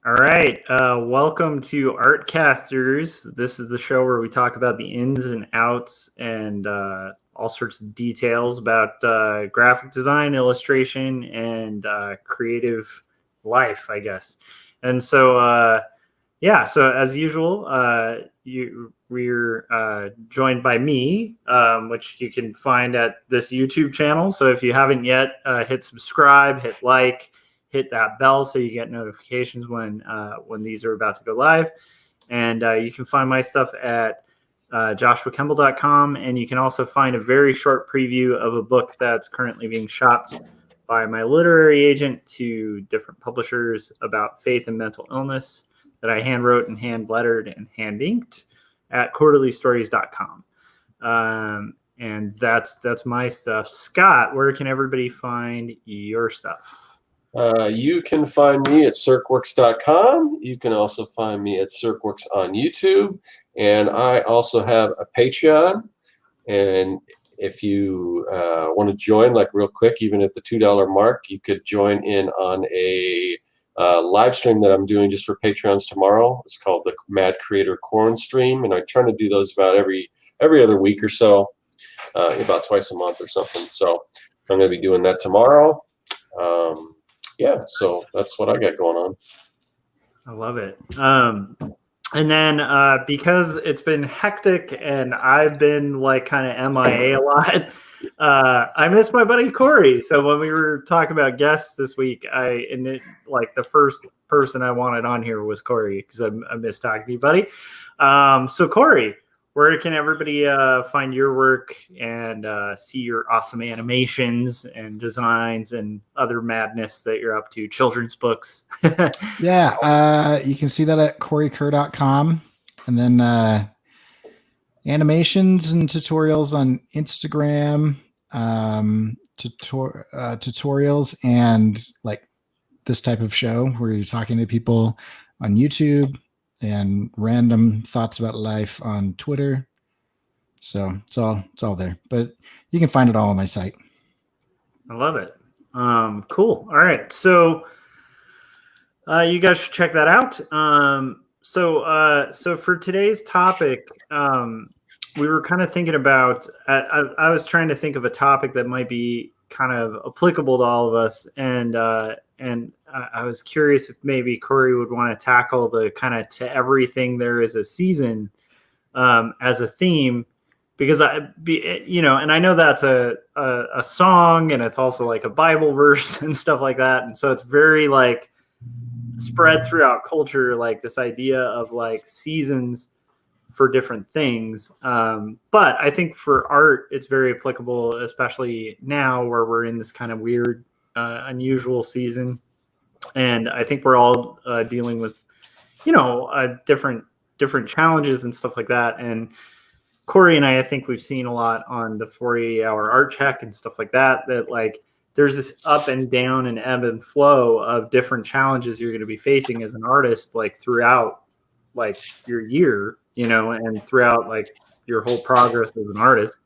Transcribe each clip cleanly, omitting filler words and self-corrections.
All right. Welcome to Artcasters. This is the show where we talk about the ins and outs and all sorts of details about graphic design, illustration, and creative life, I guess. And so, so as usual, we're joined by me, which you can find at this YouTube channel. So if you haven't yet, hit subscribe, hit like, hit that bell so you get notifications when these are about to go live. And you can find my stuff at joshuakemble.com. And you can also find a very short preview of a book that's currently being shopped by my literary agent to different publishers about faith and mental illness that I hand wrote and hand lettered and hand inked at quarterlystories.com. And that's my stuff. Scott, where can everybody find your stuff? You can find me at circworks.com. You can also find me at Circworks on YouTube. And I also have a Patreon. And if you want to join, like real quick, even at the $2 mark, you could join in on a live stream that I'm doing just for Patreons tomorrow. It's called the Mad Creator Corn Stream. And I'm trying to do those about every other week or so, about twice a month or something. So I'm going to be doing that tomorrow. So that's what I got going on. I love it. And then because it's been hectic and I've been like kind of MIA a lot, I miss my buddy Cory. So when we were talking about guests this week, the first person I wanted on here was Cory because I miss talking to you, buddy. So Cory, where can everybody find your work and see your awesome animations and designs and other madness that you're up to, children's books? Yeah, you can see that at corykerr.com. And then animations and tutorials on Instagram, tutorials and like this type of show where you're talking to people on YouTube, and random thoughts about life on Twitter. So it's all there, but you can find it all on my site. I love it. Cool. All right. So you guys should check that out. So for today's topic, we were kind of thinking about, I was trying to think of a topic that might be kind of applicable to all of us. And I was curious if maybe Cory would want to tackle the kind of to everything there is a season as a theme, because and I know that's a song and it's also like a Bible verse and stuff like that. And so it's very like spread throughout culture, like this idea of like seasons for different things. But I think for art, it's very applicable, especially now where we're in this kind of weird, unusual season. And I think we're all dealing with, different challenges and stuff like that. And Cory and I think we've seen a lot on the 48-hour art check and stuff like that like there's this up and down and ebb and flow of different challenges you're going to be facing as an artist, like throughout like your year, and throughout like your whole progress as an artist.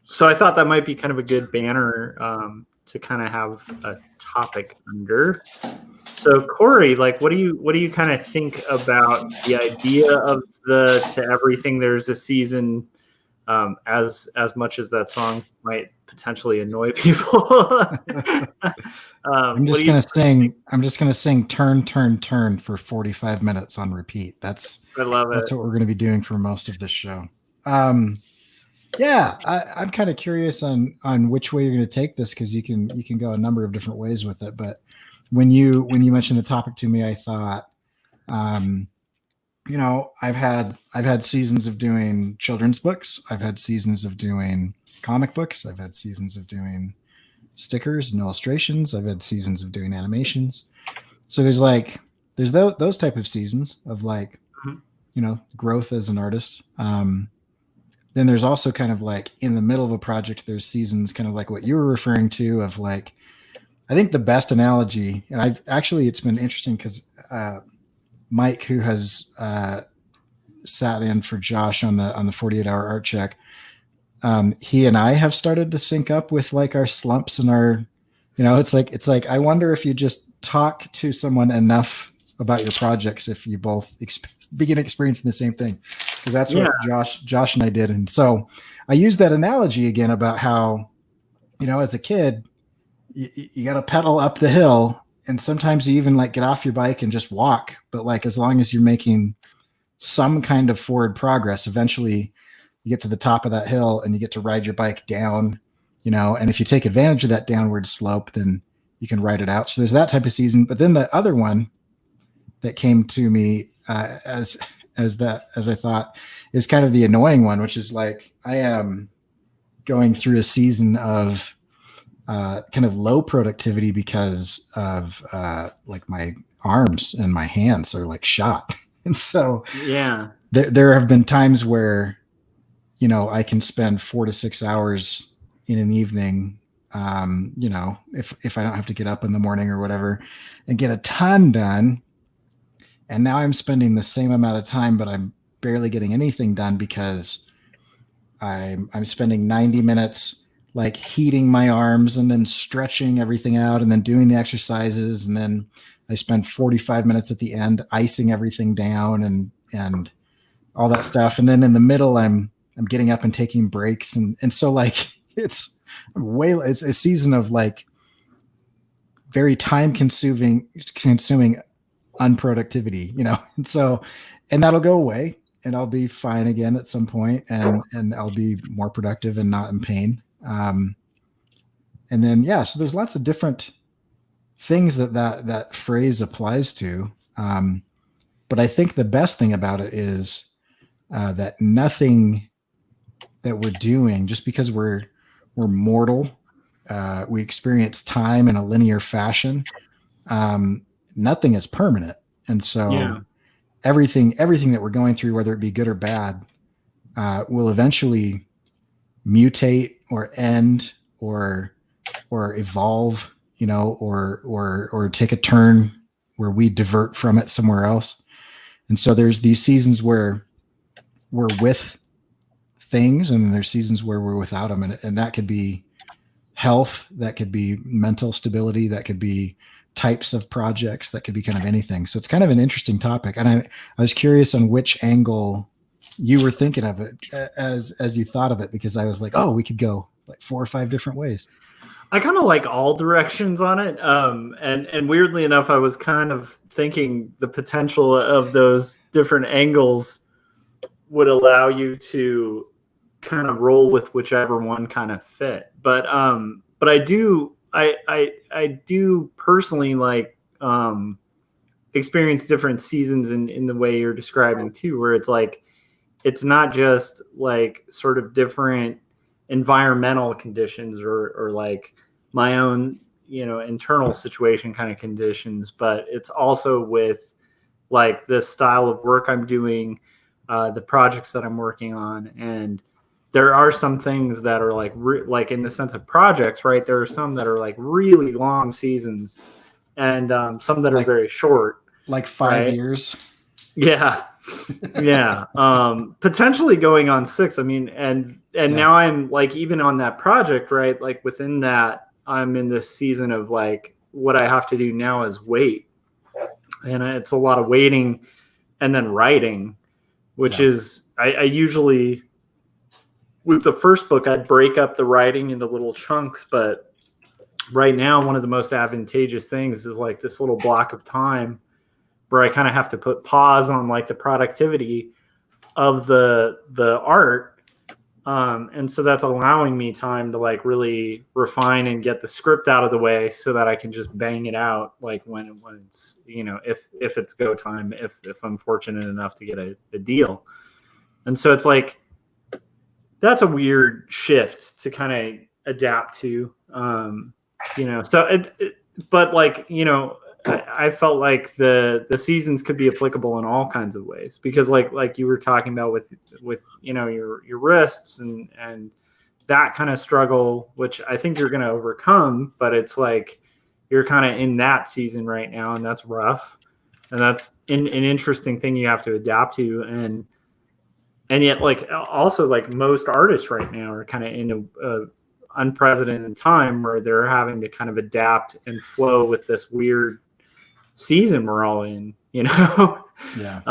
So I thought that might be kind of a good banner to kind of have a topic under. So Cory, like, what do you kind of think about the idea of the to everything there's a season, as much as that song might potentially annoy people? I'm just gonna sing turn, turn, turn for 45 minutes on repeat. I love it. That's what we're gonna be doing for most of this show. I'm kind of curious on which way you're going to take this, because you can go a number of different ways with it. But when you mentioned the topic to me, I thought, I've had seasons of doing children's books. I've had seasons of doing comic books. I've had seasons of doing stickers and illustrations. I've had seasons of doing animations. So there's those type of seasons of like, growth as an artist. Then there's also kind of like in the middle of a project, there's seasons kind of like what you were referring to of like, I think the best analogy, and it's been interesting because Mike, who has sat in for Josh on the 48-hour art check, he and I have started to sync up with like our slumps and our It's like I wonder if you just talk to someone enough about your projects, if you both begin experiencing the same thing, because that's what Josh and I did. And so I use that analogy again about how, as a kid, you got to pedal up the hill, and sometimes you even like get off your bike and just walk. But like, as long as you're making some kind of forward progress, eventually you get to the top of that hill and you get to ride your bike down, and if you take advantage of that downward slope, then you can ride it out. So there's that type of season. But then the other one that came to me as I thought is kind of the annoying one, which is like, I am going through a season of kind of low productivity because of like my arms and my hands are like shot. And so there have been times where, I can spend 4 to 6 hours in an evening, if I don't have to get up in the morning or whatever, and get a ton done. And now I'm spending the same amount of time, but I'm barely getting anything done because I'm spending 90 minutes like heating my arms and then stretching everything out and then doing the exercises. And then I spend 45 minutes at the end icing everything down and all that stuff. And then in the middle, I'm getting up and taking breaks. And so like, it's a season of like very time consuming unproductivity, and that'll go away and I'll be fine again at some point, and I'll be more productive and not in pain. And then, so there's lots of different things that phrase applies to. But I think the best thing about it is that nothing that we're doing, just because we're mortal, we experience time in a linear fashion. Nothing is permanent. And so everything that we're going through, whether it be good or bad, will eventually mutate or end or evolve, or take a turn where we divert from it somewhere else. And so there's these seasons where we're with things, and there's seasons where we're without them. And that could be health, that could be mental stability, that could be types of projects, that could be kind of anything. So it's kind of an interesting topic. And I was curious on which angle you were thinking of it as you thought of it, because I was like, oh, we could go like 4 or 5 different ways. I kind of like all directions on it. And weirdly enough, I was kind of thinking the potential of those different angles would allow you to kind of roll with whichever one kind of fit. But I do personally like experience different seasons in the way you're describing too, where it's like, it's not just like sort of different environmental conditions or like my own, internal situation kind of conditions, but it's also with like the style of work I'm doing, the projects that I'm working on. And there are some things that are like in the sense of projects, right? There are some that are like really long seasons and some that are very short. Like 5 years. Yeah. Yeah. Potentially going on 6. I mean, and now I'm like, even on that project, right? Like within that, I'm in this season of like, what I have to do now is wait. And it's a lot of waiting and then writing, which is, I usually, with the first book, I'd break up the writing into little chunks. But right now, one of the most advantageous things is like this little block of time where I kind of have to put pause on like the productivity of the art. And so that's allowing me time to like really refine and get the script out of the way so that I can just bang it out. Like when it's, if it's go time, if I'm fortunate enough to get a deal. And so it's like, that's a weird shift to kind of adapt to, so but like, I felt like the seasons could be applicable in all kinds of ways, because like you were talking about with your wrists and that kind of struggle, which I think you're going to overcome, but it's like you're kind of in that season right now, and that's rough, and that's an interesting thing you have to adapt to. And yet, like, also like most artists right now are kind of in unprecedented time where they're having to kind of adapt and flow with this weird season we're all in, you know? Yeah.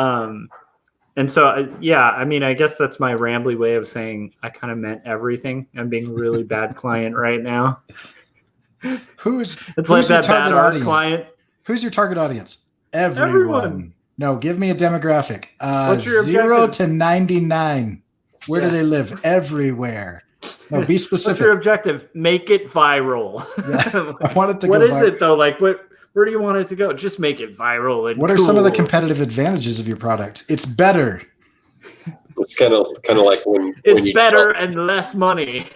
And so, yeah, I mean, I guess that's my rambly way of saying I kind of meant everything. I'm being a really bad client right now. Who's like your that bad target art audience? client. Who's your target audience? Everyone. Everyone. No, give me a demographic. What's your 0 objective? to 99. Where do Yeah. they live? Everywhere. No, be specific. What's your objective? Make it viral. Yeah, I want it to What go is viral. it though? Like where do you want it to go? Just make it viral. And what are some of the competitive advantages of your product? It's better. It's kind of like when It's you better and less money.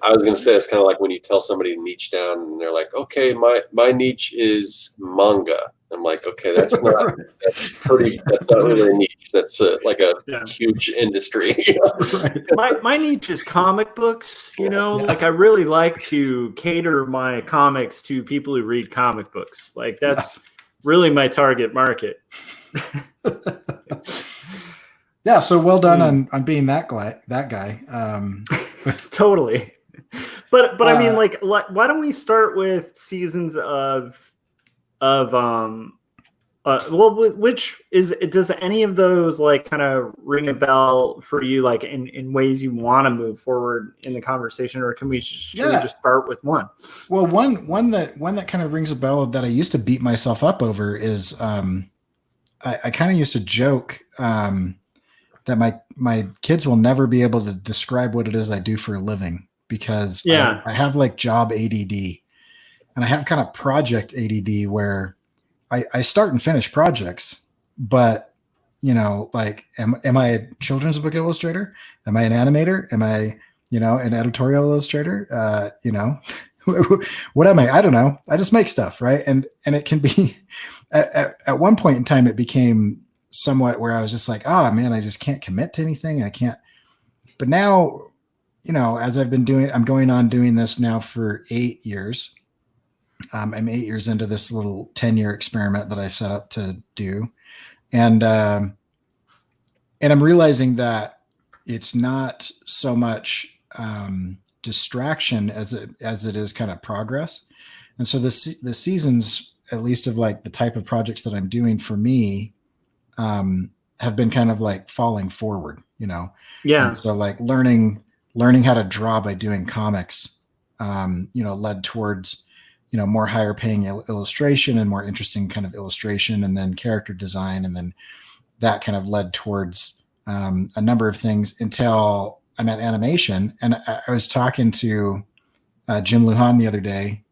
I was going to say it's kind of like when you tell somebody to niche down and they're like, okay, my niche is manga. I'm like, okay, that's not that's not really a niche. That's like a huge industry. my niche is comic books. You know, like I really like to cater my comics to people who read comic books. Like that's really my target market. Yeah, so well done on being that guy. Totally. But I mean, like, why don't we start with seasons which does any of those like kind of ring a bell for you, like in ways you want to move forward in the conversation, or should we just start with one? Well, one that kind of rings a bell that I used to beat myself up over is I kind of used to joke that my kids will never be able to describe what it is I do for a living, because I have like job ADD, and I have kind of project ADD where I start and finish projects, but you know, like, am I a children's book illustrator? Am I an animator? Am I, you know, an editorial illustrator? You know, what am I? I don't know. I just make stuff. Right. And it can be at one point in time, it became somewhat where I was just like, oh man, I just can't commit to anything, and I can't. But now, you know, as I'm going on doing this now for 8 years. I'm 8 years into this little 10-year experiment that I set up to do. And I'm realizing that it's not so much distraction as it is kind of progress. And so the seasons, at least of like the type of projects that I'm doing for me, have been kind of like falling forward, you know? Yeah. And so like learning how to draw by doing comics, you know, led towards, you know, more higher paying illustration and more interesting kind of illustration, and then character design. And then that kind of led towards a number of things until I met animation. And I was talking to Jim Lujan the other day,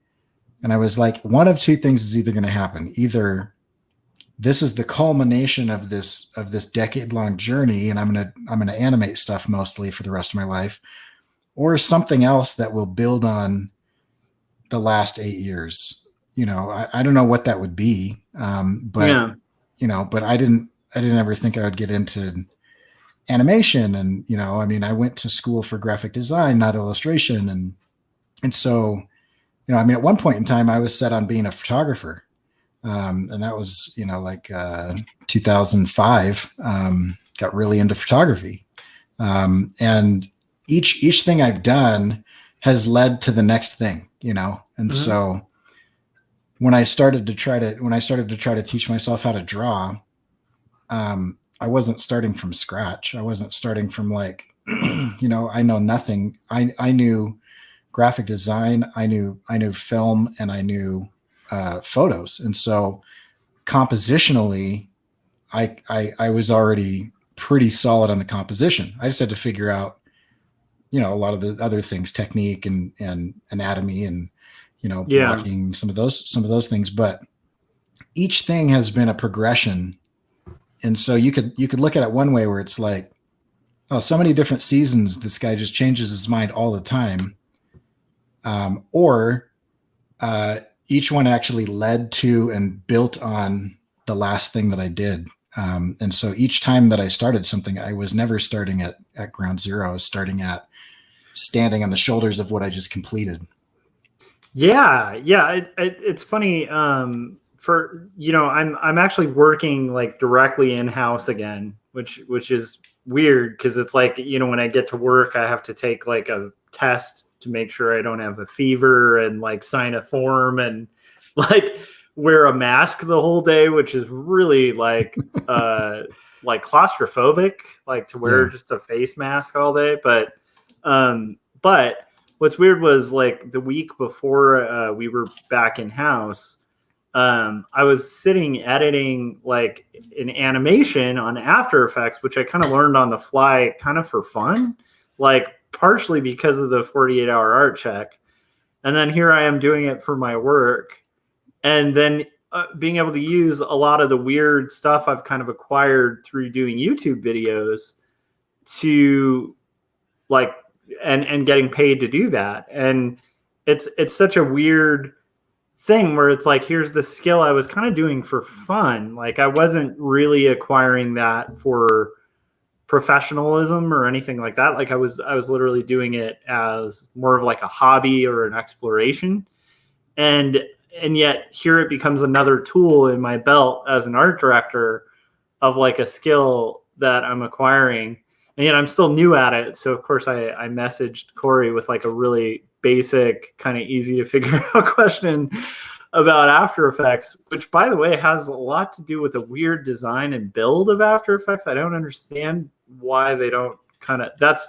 and I was like, one of two things is either going to happen. Either this is the culmination of this decade-long journey, and I'm going to animate stuff mostly for the rest of my life, or something else that will build on the last 8 years. You know, I don't know what that would be. But you know, but I didn't ever think I would get into animation. And, you know, I mean, I went to school for graphic design, not illustration. And so, you know, I mean, at one point in time I was set on being a photographer. And that was, you know, like 2005, got really into photography. And each thing I've done has led to the next thing, you know? And so when I started to try to teach myself how to draw, I wasn't starting from scratch. I wasn't starting from like, you know, I know nothing. I knew graphic design, I knew film, and I knew photos. And so compositionally, I was already pretty solid on the composition. I just had to figure out, you know, a lot of the other things, technique and anatomy, and, you know, blocking, some of those things. But each thing has been a progression. And so you could look at it one way where it's like, oh, so many different seasons, this guy just changes his mind all the time. Or each one actually led to and built on the last thing that I did. And so each time that I started something, I was never starting at ground zero. I was standing on the shoulders of what I just completed. Yeah. It's funny. For, you know, I'm actually working like directly in-house again, which is weird because it's like, you know, when I get to work, I have to take like a test to make sure I don't have a fever and like sign a form and like wear a mask the whole day, which is really like claustrophobic, like to wear just a face mask all day. But what's weird was like the week before we were back in house, I was sitting editing like an animation on After Effects, which I kind of learned on the fly kind of for fun, like partially because of the 48-hour art check. And then here I am doing it for my work. And then being able to use a lot of the weird stuff I've kind of acquired through doing YouTube videos to like, and getting paid to do that. And it's such a weird thing where it's like, here's the skill I was kind of doing for fun. Like I wasn't really acquiring that for professionalism or anything like that. Like I was literally doing it as more of like a hobby or an exploration. And yet here it becomes another tool in my belt as an art director of like a skill that I'm acquiring. And yet I'm still new at it. So of course I messaged Cory with like a really basic, kind of easy to figure out question about After Effects, which by the way has a lot to do with the weird design and build of After Effects. I don't understand why they don't kind of, that's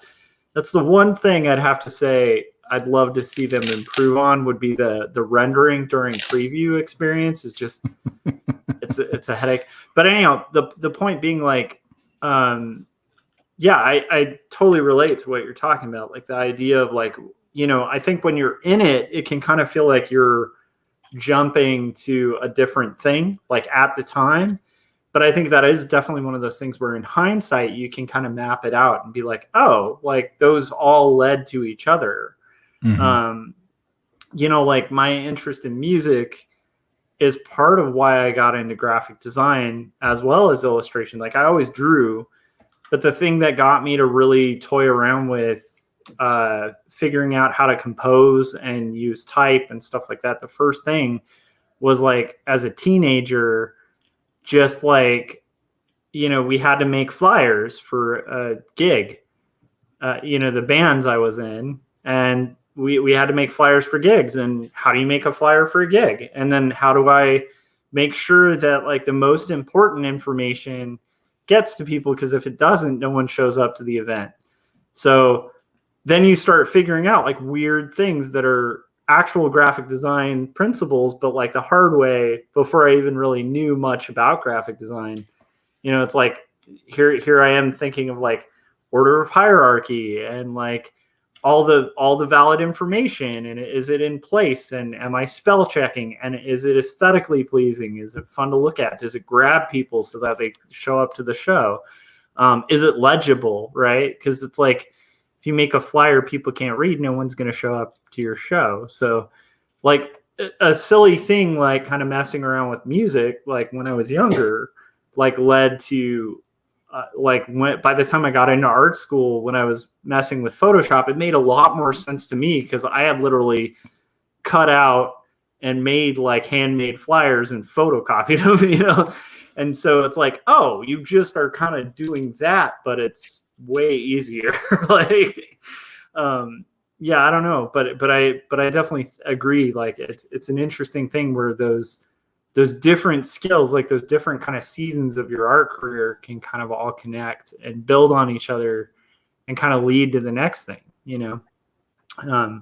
the one thing I'd have to say I'd love to see them improve on would be the rendering during preview experience is just, it's a headache. But anyhow, the point being like, yeah, I totally relate to what you're talking about. Like the idea of like, you know, I think when you're in it, it can kind of feel like you're jumping to a different thing, like at the time. But I think that is definitely one of those things where in hindsight, you can kind of map it out and be like, oh, like those all led to each other. Mm-hmm. You know, like my interest in music is part of why I got into graphic design as well as illustration. Like I always drew, but the thing that got me to really toy around with figuring out how to compose and use type and stuff like that, the first thing was like as a teenager, just like, you know, we had to make flyers for a gig, you know, the bands I was in, and we had to make flyers for gigs. And how do you make a flyer for a gig? And then how do I make sure that like the most important information gets to people? Because if it doesn't, no one shows up to the event. So then you start figuring out like weird things that are actual graphic design principles, but like the hard way before I even really knew much about graphic design. You know, it's like here I am thinking of like order of hierarchy and like all the valid information, and is it in place, and am I spell checking, and is it aesthetically pleasing, is it fun to look at, does it grab people so that they show up to the show, is it legible, right? Because it's like if you make a flyer people can't read, no one's going to show up to your show. So like a silly thing like kind of messing around with music like when I was younger like led to by the time I got into art school, when I was messing with Photoshop, it made a lot more sense to me because I had literally cut out and made like handmade flyers and photocopied them, you know? And so it's like, oh, you just are kind of doing that, but it's way easier. Like, yeah, I don't know, but I definitely agree. Like it's an interesting thing where those different skills, like those different kind of seasons of your art career can kind of all connect and build on each other and kind of lead to the next thing, you know?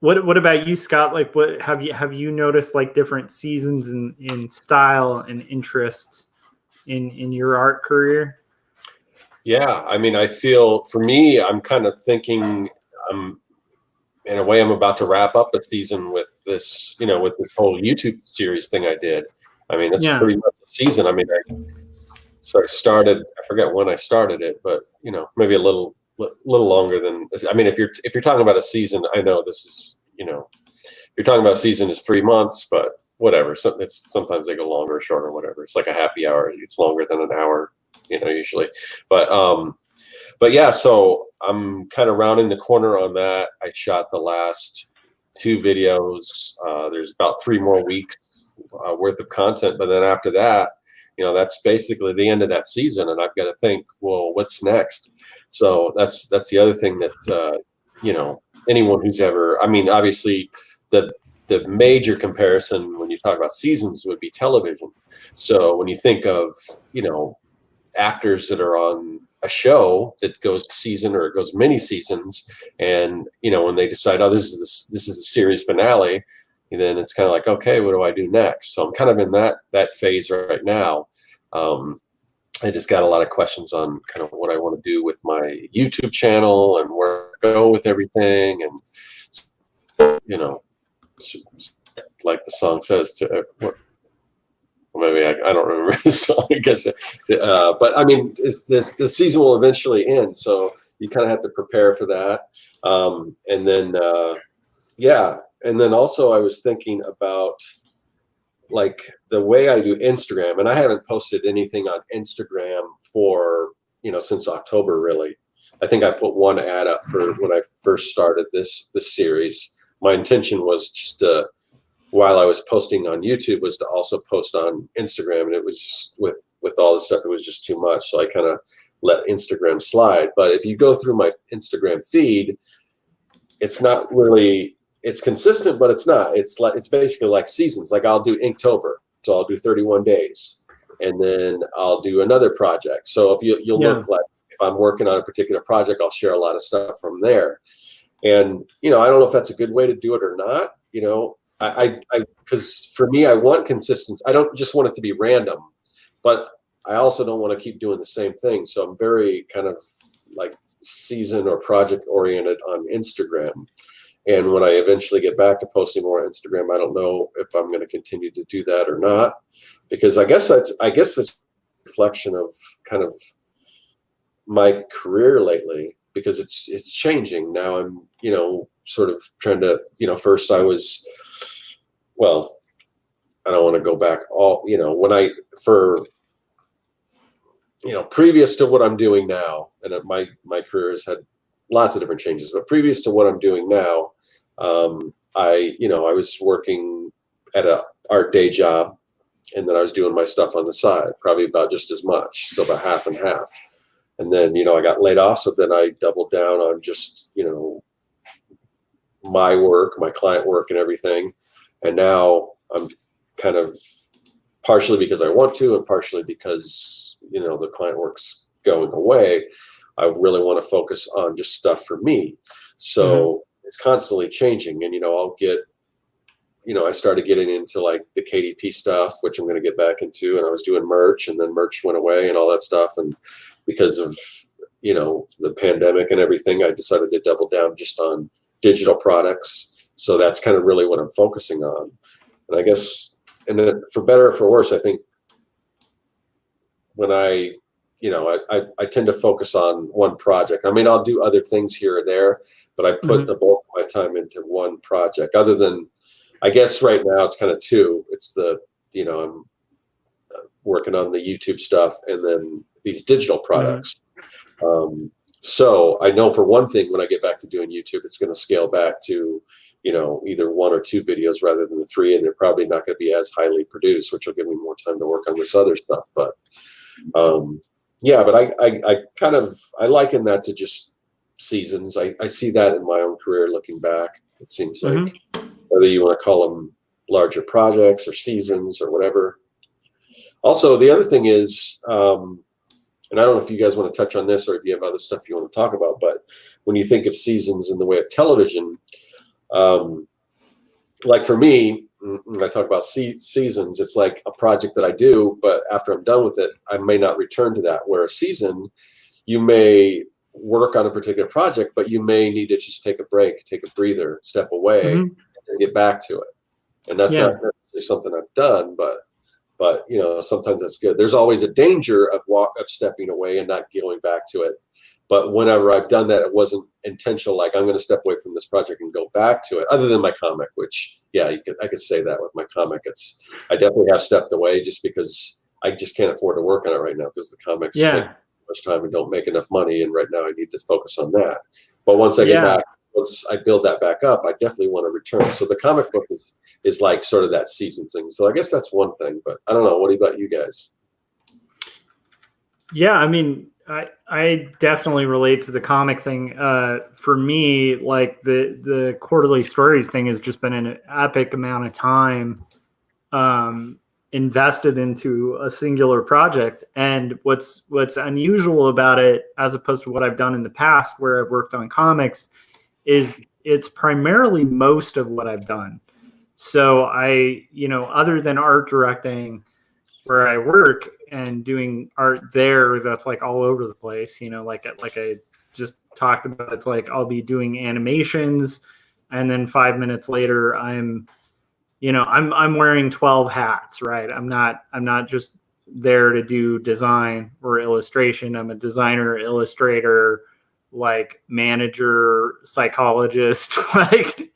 What about you, Scott? Like what have you noticed like different seasons in style and interest in your art career? Yeah. I mean, I feel for me, I'm kind of thinking in a way, I'm about to wrap up a season with this, you know, with this whole YouTube series thing I did. I mean, that's pretty much a season. I mean, I started, I forget when I started it, but you know, maybe a little longer than, I mean, if you're talking about a season, I know this is, you know, if you're talking about a season is 3 months, but whatever. Sometimes they go longer or shorter, whatever. It's like a happy hour. It's longer than an hour, you know, usually. But yeah, so I'm kind of rounding the corner on that. I shot the last 2 videos. There's about 3 more weeks worth of content. But then after that, that's basically the end of that season, and I've got to think, well, what's next? So that's the other thing that anyone who's ever, I mean, obviously the major comparison when you talk about seasons would be television. So when you think of actors that are on a show that goes season or it goes many seasons, and when they decide, oh, this is the series finale, and then it's kind of like, okay, what do I do next? So I'm kind of in that phase right now. I just got a lot of questions on kind of what I want to do with my YouTube channel and where to go with everything, and like the song says, maybe I don't remember the song, I guess, but I mean, the season will eventually end, so you kind of have to prepare for that, and then and then also I was thinking about like the way I do Instagram, and I haven't posted anything on Instagram for since October, really. I think I put one ad up for when I first started this series. My intention was just to, while I was posting on YouTube, was to also post on Instagram, and it was just with all this stuff, it was just too much, so I kind of let Instagram slide. But if you go through my Instagram feed, it's not really, it's consistent, but it's not. It's basically like seasons. Like I'll do Inktober, so I'll do 31 days, and then I'll do another project. So if you'll look, like if I'm working on a particular project, I'll share a lot of stuff from there. And I don't know if that's a good way to do it or not. I because for me, I want consistency. I don't just want it to be random, but I also don't want to keep doing the same thing. So I'm very kind of like season or project oriented on Instagram. And when I eventually get back to posting more on Instagram, I don't know if I'm going to continue to do that or not, because I guess that's a reflection of kind of my career lately, because it's changing now. I'm sort of trying to first I was, well, I don't want to go back all when I previous to what I'm doing now, and my career has had lots of different changes, but previous to what I'm doing now, I was working at a art day job, and then I was doing my stuff on the side, probably about just as much, so about half and half. And then I got laid off, so then I doubled down on just my work, my client work, and everything. And now I'm kind of, partially because I want to, and partially because the client work's going away, I really want to focus on just stuff for me. So it's constantly changing, and I'll get, I started getting into like the KDP stuff, which I'm going to get back into, and I was doing merch, and then merch went away and all that stuff, and because of the pandemic and everything, I decided to double down just on digital products. So that's kind of really what I'm focusing on. And I guess, and then for better or for worse, I think when I tend to focus on one project. I mean, I'll do other things here or there, but I put the bulk of my time into one project. Other than, I guess right now it's kind of two. It's I'm working on the YouTube stuff, and then these digital products. So I know for one thing, when I get back to doing YouTube, it's going to scale back to, either 1 or 2 videos rather than the 3, and they're probably not going to be as highly produced, which will give me more time to work on this other stuff. But but I kind of, I liken that to just seasons. I see that in my own career looking back. It seems like whether you want to call them larger projects or seasons or whatever. Also, the other thing is, and I don't know if you guys want to touch on this or if you have other stuff you want to talk about, but when you think of seasons in the way of television, like for me, when I talk about seasons, it's like a project that I do, but after I'm done with it, I may not return to that. Where a season, you may work on a particular project, but you may need to just take a break, take a breather, step away, and get back to it. And that's not necessarily something I've done, but sometimes that's good. There's always a danger of stepping away and not going back to it. But whenever I've done that, it wasn't intentional. Like, I'm going to step away from this project and go back to it. Other than my comic, which I could say that with my comic. I definitely have stepped away just because I just can't afford to work on it right now, because the comics take much time and don't make enough money. And right now I need to focus on that. But once I get back, once I build that back up, I definitely want to return. So the comic book is like sort of that season thing. So I guess that's one thing. But I don't know. What about you guys? Yeah, I mean, I definitely relate to the comic thing. For me, like the quarterly stories thing has just been an epic amount of time um, invested into a singular project. And what's unusual about it, as opposed to what I've done in the past, where I've worked on comics, is it's primarily most of what I've done. So other than art directing, where I work and doing art there, that's like all over the place. Like I just talked about, it's like I'll be doing animations, and then 5 minutes later, I'm wearing 12 hats, right? I'm not just there to do design or illustration. I'm a designer, illustrator, like manager, psychologist. Like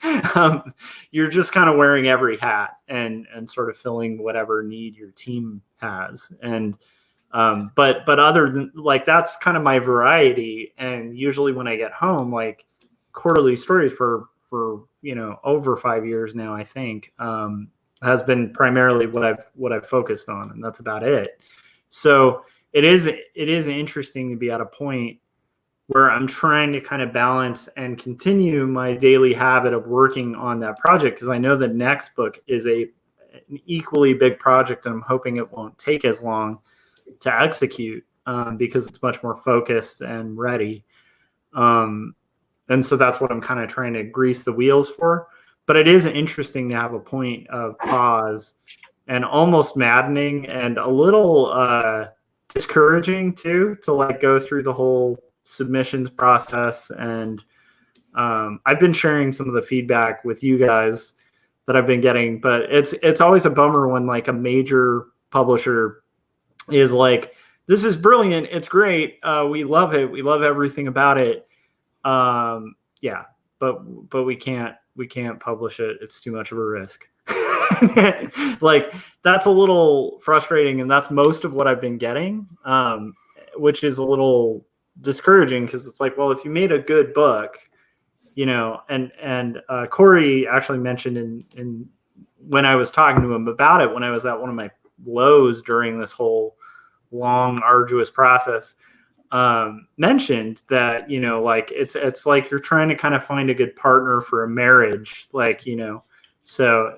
you're just kind of wearing every hat and sort of filling whatever need your team has. And but other than like, that's kind of my variety. And usually when I get home, like quarterly stories for over 5 years now, I think, has been primarily what I've focused on, and that's about it. So it is interesting to be at a point where I'm trying to kind of balance and continue my daily habit of working on that project, because I know the next book is an equally big project, and I'm hoping it won't take as long to execute, because it's much more focused and ready. And so that's what I'm kind of trying to grease the wheels for. But it is interesting to have a point of pause, and almost maddening and a little discouraging too, to like go through the whole submissions process. And I've been sharing some of the feedback with you guys that I've been getting, but it's always a bummer when like a major publisher is like, this is brilliant, it's great, we love it, we love everything about it. Yeah, but we can't publish it. It's too much of a risk. Like, that's a little frustrating, and that's most of what I've been getting, which is a little discouraging, because it's like, well, if you made a good book, and Cory actually mentioned in when I was talking to him about it, when I was at one of my lows during this whole long, arduous process, mentioned that, like it's like you're trying to kind of find a good partner for a marriage, like, so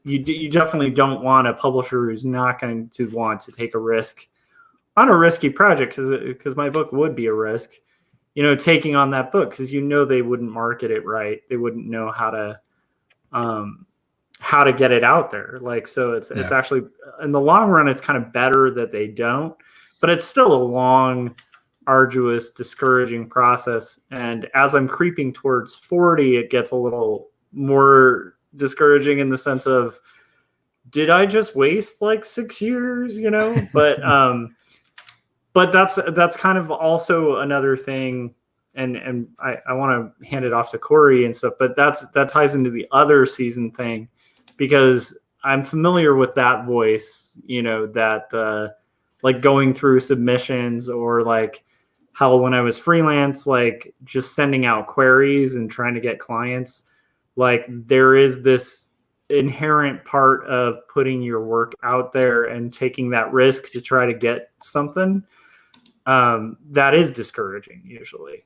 you definitely don't want a publisher who's not going to want to take a risk on a risky project, because my book would be a risk, taking on that book, because they wouldn't market it right, they wouldn't know how to get it out there, like, so it's actually, in the long run, it's kind of better that they don't, but it's still a long, arduous, discouraging process. And as I'm creeping towards 40, it gets a little more discouraging, in the sense of, did I just waste like 6 years, but that's kind of also another thing. And I want to hand it off to Cory and stuff, but that ties into the other season thing, because I'm familiar with that voice, that like going through submissions, or like how when I was freelance, like just sending out queries and trying to get clients, like there is this inherent part of putting your work out there and taking that risk to try to get something, that is discouraging usually.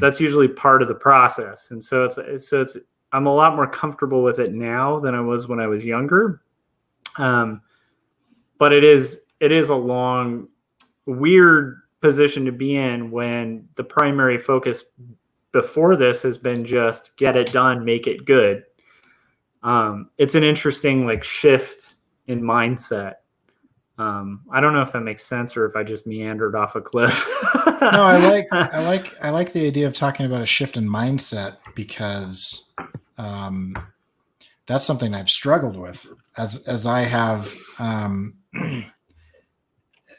That's usually part of the process. And so it's I'm a lot more comfortable with it now than I was when I was younger. But it is a long, weird position to be in, when the primary focus before this has been just get it done, make it good. It's an interesting like shift in mindset. I don't know if that makes sense, or if I just meandered off a cliff. No, I like the idea of talking about a shift in mindset, because that's something I've struggled with as I have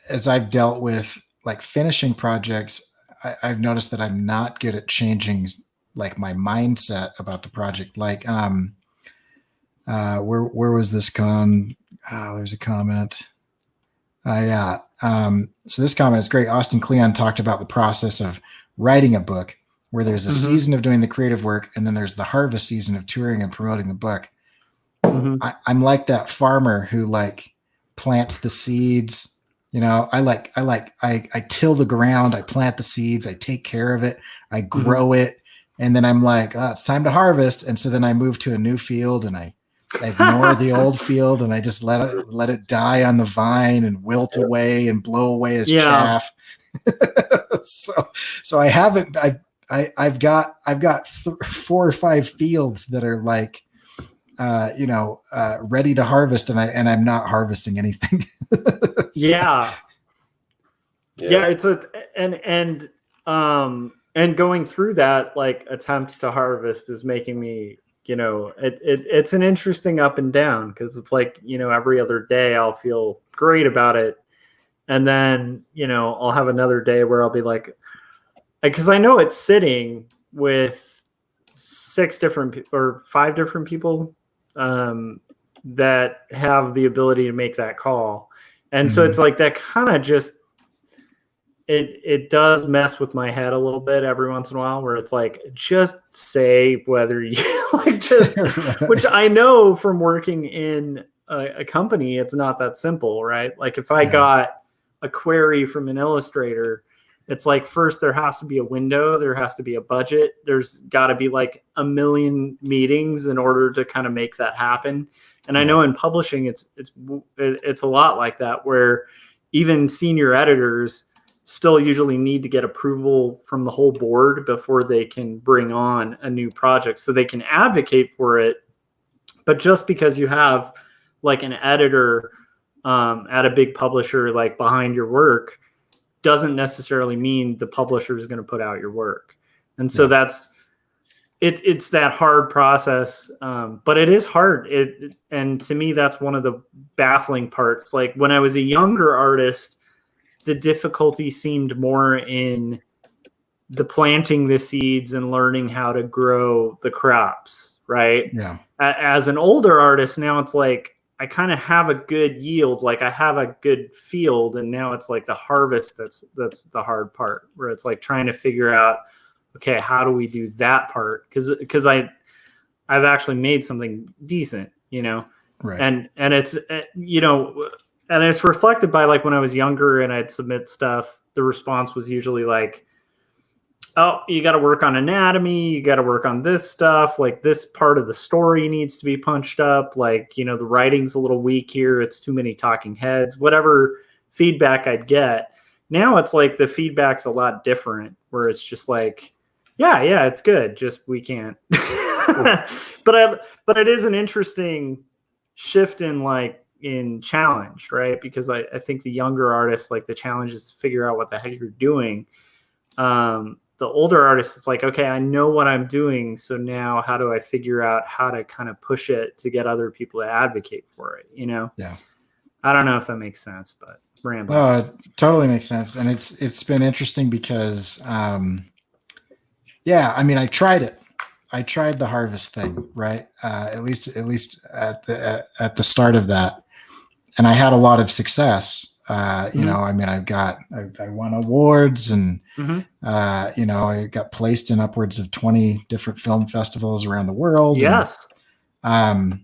as I've dealt with like finishing projects. I've noticed that I'm not good at changing like my mindset about the project. Like, where was this gone? Oh, there's a comment. Yeah. So this comment is great. Austin Kleon talked about the process of writing a book, where there's a season of doing the creative work, and then there's the harvest season of touring and promoting the book. I'm like that farmer who like plants the seeds I till the ground, I plant the seeds, I take care of it, I grow it, and then I'm like, oh, it's time to harvest. And so then I move to a new field and I ignore the old field and I just let it die on the vine and wilt away and blow away as chaff. So I haven't. I've got 4 or 5 fields that are like, ready to harvest, and I'm not harvesting anything. Yeah. It's and going through that like attempt to harvest is making me, it's an interesting up and down, because it's like, every other day I'll feel great about it, and then I'll have another day where I'll be like, because I know it's sitting with 5 different people that have the ability to make that call. And so it's like that kind of just, it does mess with my head a little bit every once in a while, where it's like, just say whether you which I know from working in a company, it's not that simple, right? Like if I got a query from an illustrator, it's like, first there has to be a window, there has to be a budget, there's got to be like a million meetings in order to kind of make that happen. And I know in publishing it's a lot like that, where even senior editors still usually need to get approval from the whole board before they can bring on a new project, so they can advocate for it. But just because you have like an editor at a big publisher like behind your work doesn't necessarily mean the publisher is going to put out your work. And so it's that hard process. But it is hard. And to me, that's one of the baffling parts. Like when I was a younger artist, the difficulty seemed more in the planting the seeds and learning how to grow the crops, right? Yeah. As an older artist, now it's like, I kind of have a good yield, like I have a good field, and now it's like the harvest that's the hard part, where it's like trying to figure out, okay, how do we do that part? Because I've actually made something decent, right? And it's and it's reflected by, like, when I was younger and I'd submit stuff, the response was usually like, oh, you got to work on anatomy, you got to work on this stuff, like this part of the story needs to be punched up, like, the writing's a little weak here, it's too many talking heads, whatever feedback I'd get. Now it's like the feedback's a lot different, where it's just like, yeah, it's good, just we can't. But it is an interesting shift in challenge, right? Because I think the younger artists, like, the challenge is to figure out what the heck you're doing. The older artists, it's like, okay, I know what I'm doing, so now how do I figure out how to kind of push it to get other people to advocate for it, Yeah. I don't know if that makes sense, but rambling. No, it totally makes sense. And it's been interesting because I tried it. I tried the harvest thing, right? At least at the start of that. And I had a lot of success. I won awards, and I got placed in upwards of 20 different film festivals around the world. Yes. And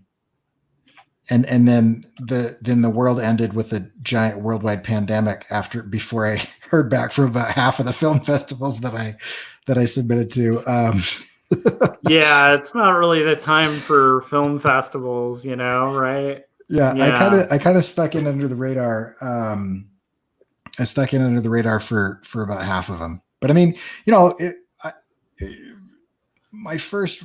then the world ended with a giant worldwide pandemic before I heard back from about half of the film festivals that I submitted to. Yeah, it's not really the time for film festivals, right? Yeah. I kind of stuck in under the radar. I stuck in under the radar for about half of them. But I mean, my first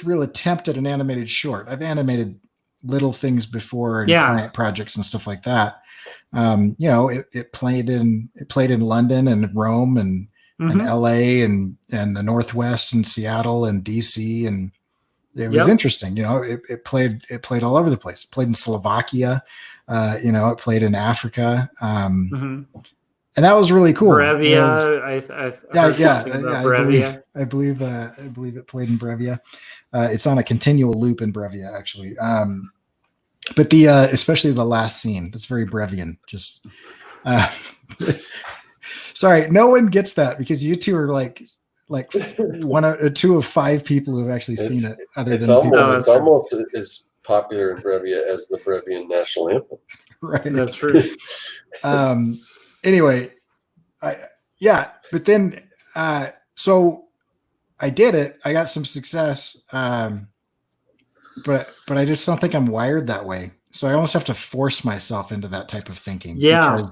real attempt at an animated short. I've animated little things before and client projects and stuff like that. It played in London and Rome and LA and the Northwest and Seattle and DC, and it was interesting. It played all over the place. It played in Slovakia, it played in Africa. And that was really cool. Brevia, I believe it played in Brevia. It's on a continual loop in Brevia, actually. But especially the last scene, that's very Brevian. Just sorry, no one gets that, because you two are like two of 5 people who have actually seen it. It's almost as popular in Brevia as the Brevian national anthem. Right. That's true. Anyway, but then, so I did it. I got some success. But I just don't think I'm wired that way. So I almost have to force myself into that type of thinking. Yeah.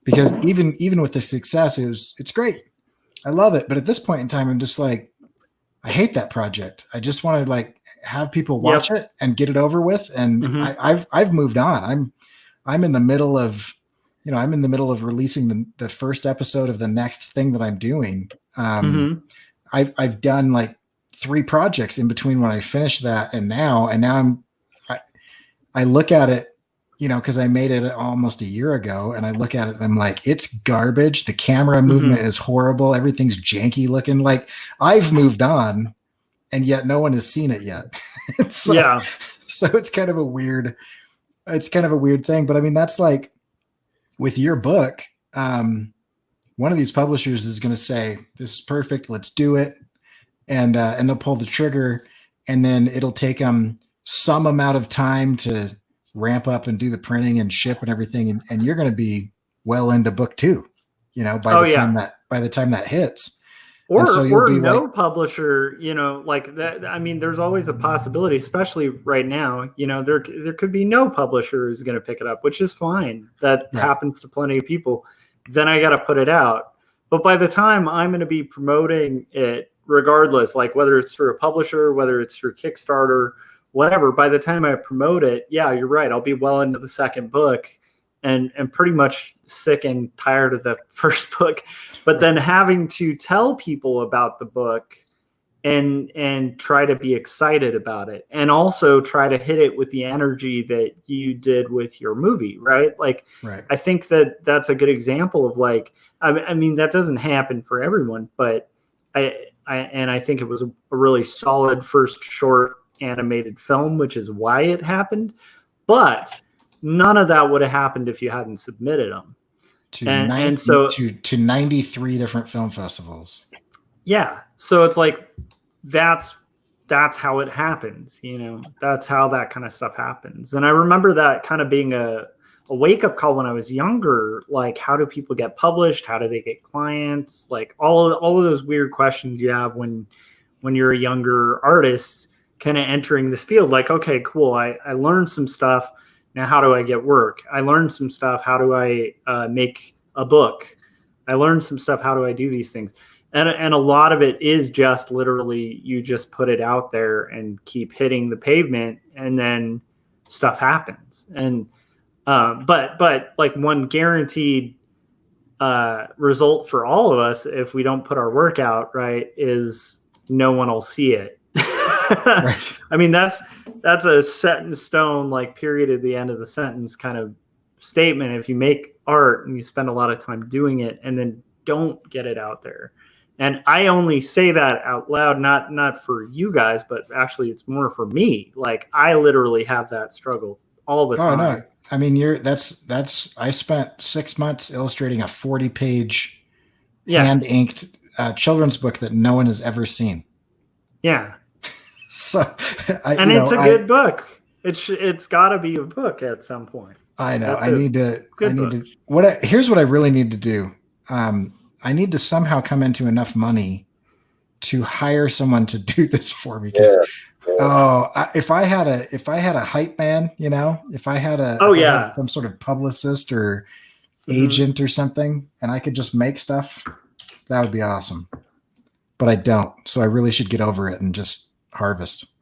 Because even with the success, it's great. I love it. But at this point in time, I'm just like, I hate that project. I just want to like have people watch it and get it over with. And I've moved on. I'm in the middle of, releasing the first episode of the next thing that I'm doing. I've done like 3 projects in between when I finished that and now I look at it, because I made it almost a year ago, and I look at it and I'm like, it's garbage. The camera movement is horrible. Everything's janky looking. Like, I've moved on, and yet no one has seen it yet. So it's kind of a weird thing. But I mean, that's like with your book, one of these publishers is going to say, this is perfect, let's do it. And they'll pull the trigger, and then it'll take them some amount of time to ramp up and do the printing and ship and everything. And you're going to be well into book 2, by the time that hits. Or be no like, publisher, like that. I mean, there's always a possibility, especially right now, there could be no publisher who's going to pick it up, which is fine. That happens to plenty of people. Then I got to put it out. But by the time I'm going to be promoting it, regardless, like whether it's through a publisher, whether it's through Kickstarter, whatever, by the time I promote it, yeah, you're right. I'll be well into the second book and pretty much sick and tired of the first book. But then having to tell people about the book and try to be excited about it, and also try to hit it with the energy that you did with your movie, right? Like, I think that's a good example of like, I mean, that doesn't happen for everyone, but I think it was a really solid first short animated film, which is why it happened. But none of that would have happened if you hadn't submitted them to 93 different film festivals. Yeah. So it's like, that's how it happens. That's how that kind of stuff happens. And I remember that kind of being a wake-up call when I was younger. Like, how do people get published? How do they get clients? Like all of those weird questions you have when you're a younger artist kind of entering this field. Like, okay, cool, I learned some stuff. Now how do I get work? I learned some stuff. How do I make a book? I learned some stuff. How do I do these things? And a lot of it is just literally you just put it out there and keep hitting the pavement, and then stuff happens. And but like one guaranteed result for all of us, if we don't put our work out, right, is no one will see it. Right. I mean, that's a set in stone, like period at the end of the sentence kind of statement. If you make art and you spend a lot of time doing it and then don't get it out there. And I only say that out loud, not for you guys, but actually it's more for me. Like, I literally have that struggle all the time. No. I mean, I spent 6 months illustrating a 40-page hand inked children's book that no one has ever seen. Yeah. So, it's a good book. It's got to be a book at some point. I know. Here's what I really need to do. I need to somehow come into enough money to hire someone to do this for me. Because if I had a hype man, if I had some sort of publicist or agent or something, and I could just make stuff, that would be awesome. But I don't. So I really should get over it and just harvest.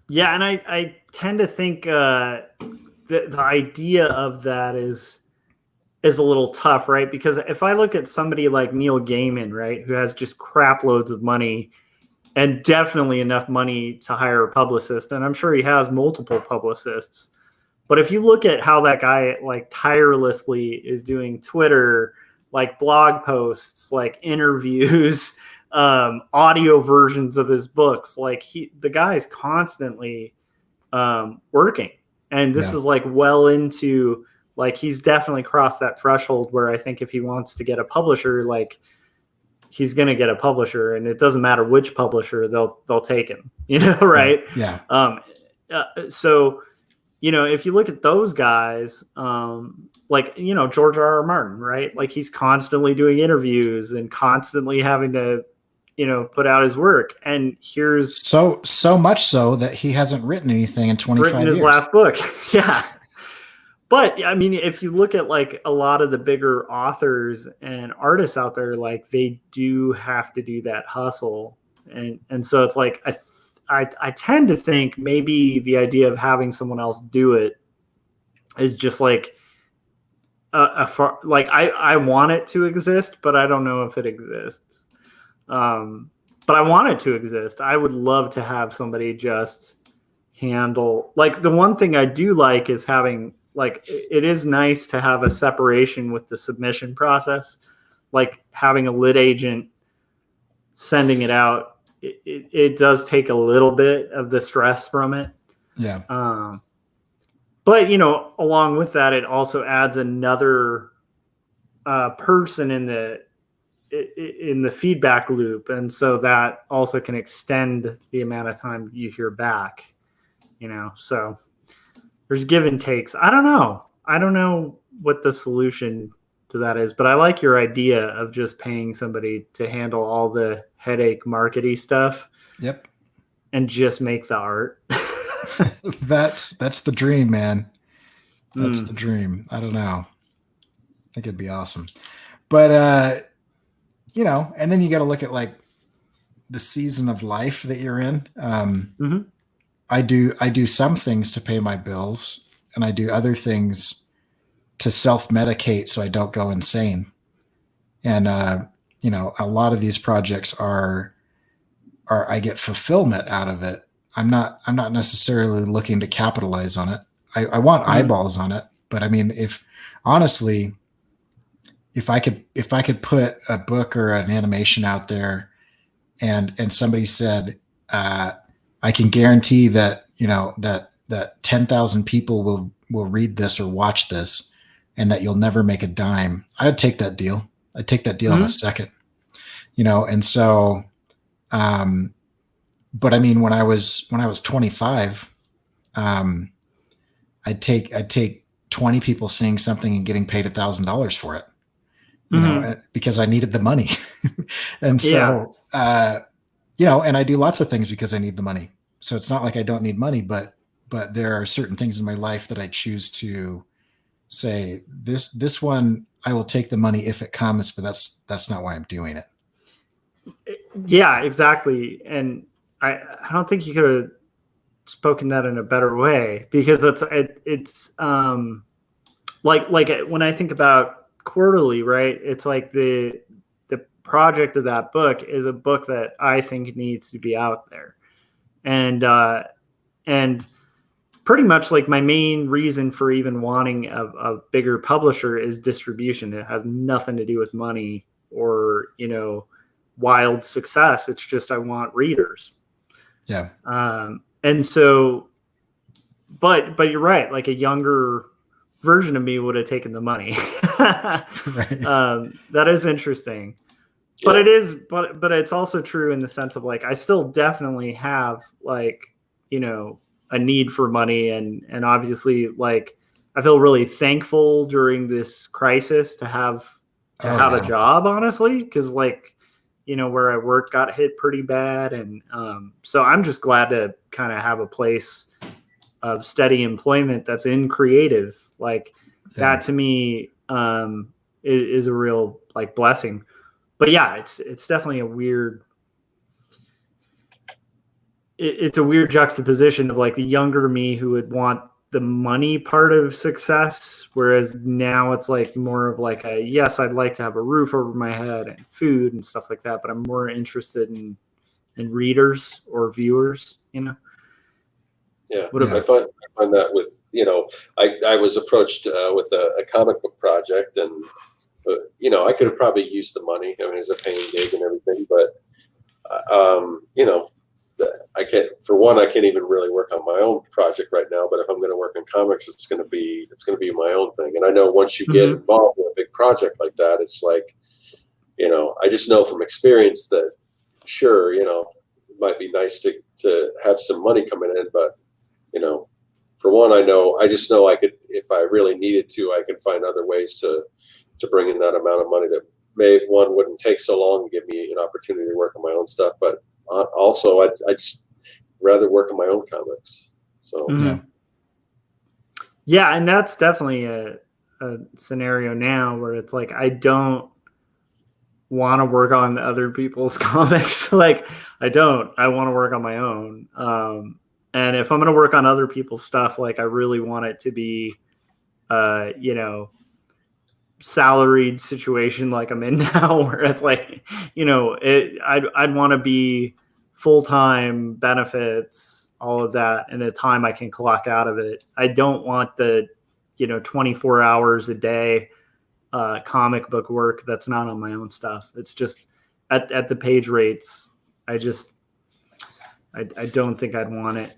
Yeah, and I tend to think the idea of that is a little tough, right? Because if I look at somebody like Neil Gaiman, right, who has just crap loads of money and definitely enough money to hire a publicist, and I'm sure he has multiple publicists, but if you look at how that guy like tirelessly is doing Twitter, like blog posts, like interviews, audio versions of his books, like the guy is constantly working, and this is like well into, like, he's definitely crossed that threshold where I think if he wants to get a publisher, like, he's going to get a publisher, and it doesn't matter which publisher, they'll take him, right? Yeah. So, if you look at those guys, like, George R.R. Martin, right? Like, he's constantly doing interviews and constantly having to, put out his work. And here's so much so that he hasn't written anything in 25 written his years. last book. Yeah. But I mean, if you look at like a lot of the bigger authors and artists out there, like, they do have to do that hustle. And so it's like, I tend to think maybe the idea of having someone else do it is just like like I want it to exist, but I don't know if it exists. But I want it to exist. I would love to have somebody just handle, like, the one thing I do like is having, like, it is nice to have a separation with the submission process, like having a lit agent sending it out. It does take a little bit of the stress from it. Yeah. But, along with that, it also adds another person in the feedback loop. And so that also can extend the amount of time you hear back, so there's give and takes. I don't know what the solution to that is, but I like your idea of just paying somebody to handle all the headache markety stuff. Yep. And just make the art. That's the dream, man. That's the dream. I don't know. I think it'd be awesome. But and then you got to look at like the season of life that you're in. I do some things to pay my bills, and I do other things to self-medicate so I don't go insane. And a lot of these projects are I get fulfillment out of it. I'm not necessarily looking to capitalize on it. I want eyeballs on it, but I mean, if I could put a book or an animation out there and somebody said, I can guarantee that, that 10,000 people will read this or watch this and that you'll never make a dime, I'd take that deal. I'd take that deal in a second, and so, but I mean, when I was 25, I'd take 20 people seeing something and getting paid $1,000 for it, because I needed the money. And so, and I do lots of things because I need the money. So it's not like I don't need money, but there are certain things in my life that I choose to say, this one, I will take the money if it comes, but that's not why I'm doing it. Yeah, exactly. And I don't think you could have spoken that in a better way, because it's like when I think about Quarterly, right? It's like the project of that book is a book that I think needs to be out there. And pretty much like my main reason for even wanting a bigger publisher is distribution. It has nothing to do with money or, wild success. It's just, I want readers. Yeah. And so, but you're right. Like a younger version of me would have taken the money. Right. That is interesting. Yeah. But it is, but it's also true in the sense of like, I still definitely have like, a need for money. And obviously like, I feel really thankful during this crisis to have a job, honestly. 'Cause like, where I work got hit pretty bad. And so I'm just glad to kind of have a place of steady employment that's in creative. Like that to me is a real like blessing. But yeah, it's definitely a weird juxtaposition of like the younger me who would want the money part of success, whereas now it's like more of like yes, I'd like to have a roof over my head and food and stuff like that, but I'm more interested in readers or viewers, Yeah, I find that with I was approached with a comic book project, and I could have probably used the money. I mean, it's a paying gig and everything, but I can't even really work on my own project right now. But if I'm going to work in comics, it's going to be my own thing. And I know once you get involved in a big project like that, it's like, I just know from experience that it might be nice to have some money coming in, but for one, I just know I could, if I really needed to, I could find other ways to bring in that amount of money that wouldn't take so long to give me an opportunity to work on my own stuff. But also, I just rather work on my own comics. So yeah, and that's definitely a scenario now where it's like I don't want to work on other people's comics. Like I want to work on my own. And if I'm going to work on other people's stuff, like I really want it to be, salaried situation like I'm in now, where it's like, I'd want to be full-time, benefits, all of that, and the time I can clock out of it. I don't want the, 24 hours a day comic book work that's not on my own stuff. It's just at the page rates. I don't think I'd want it.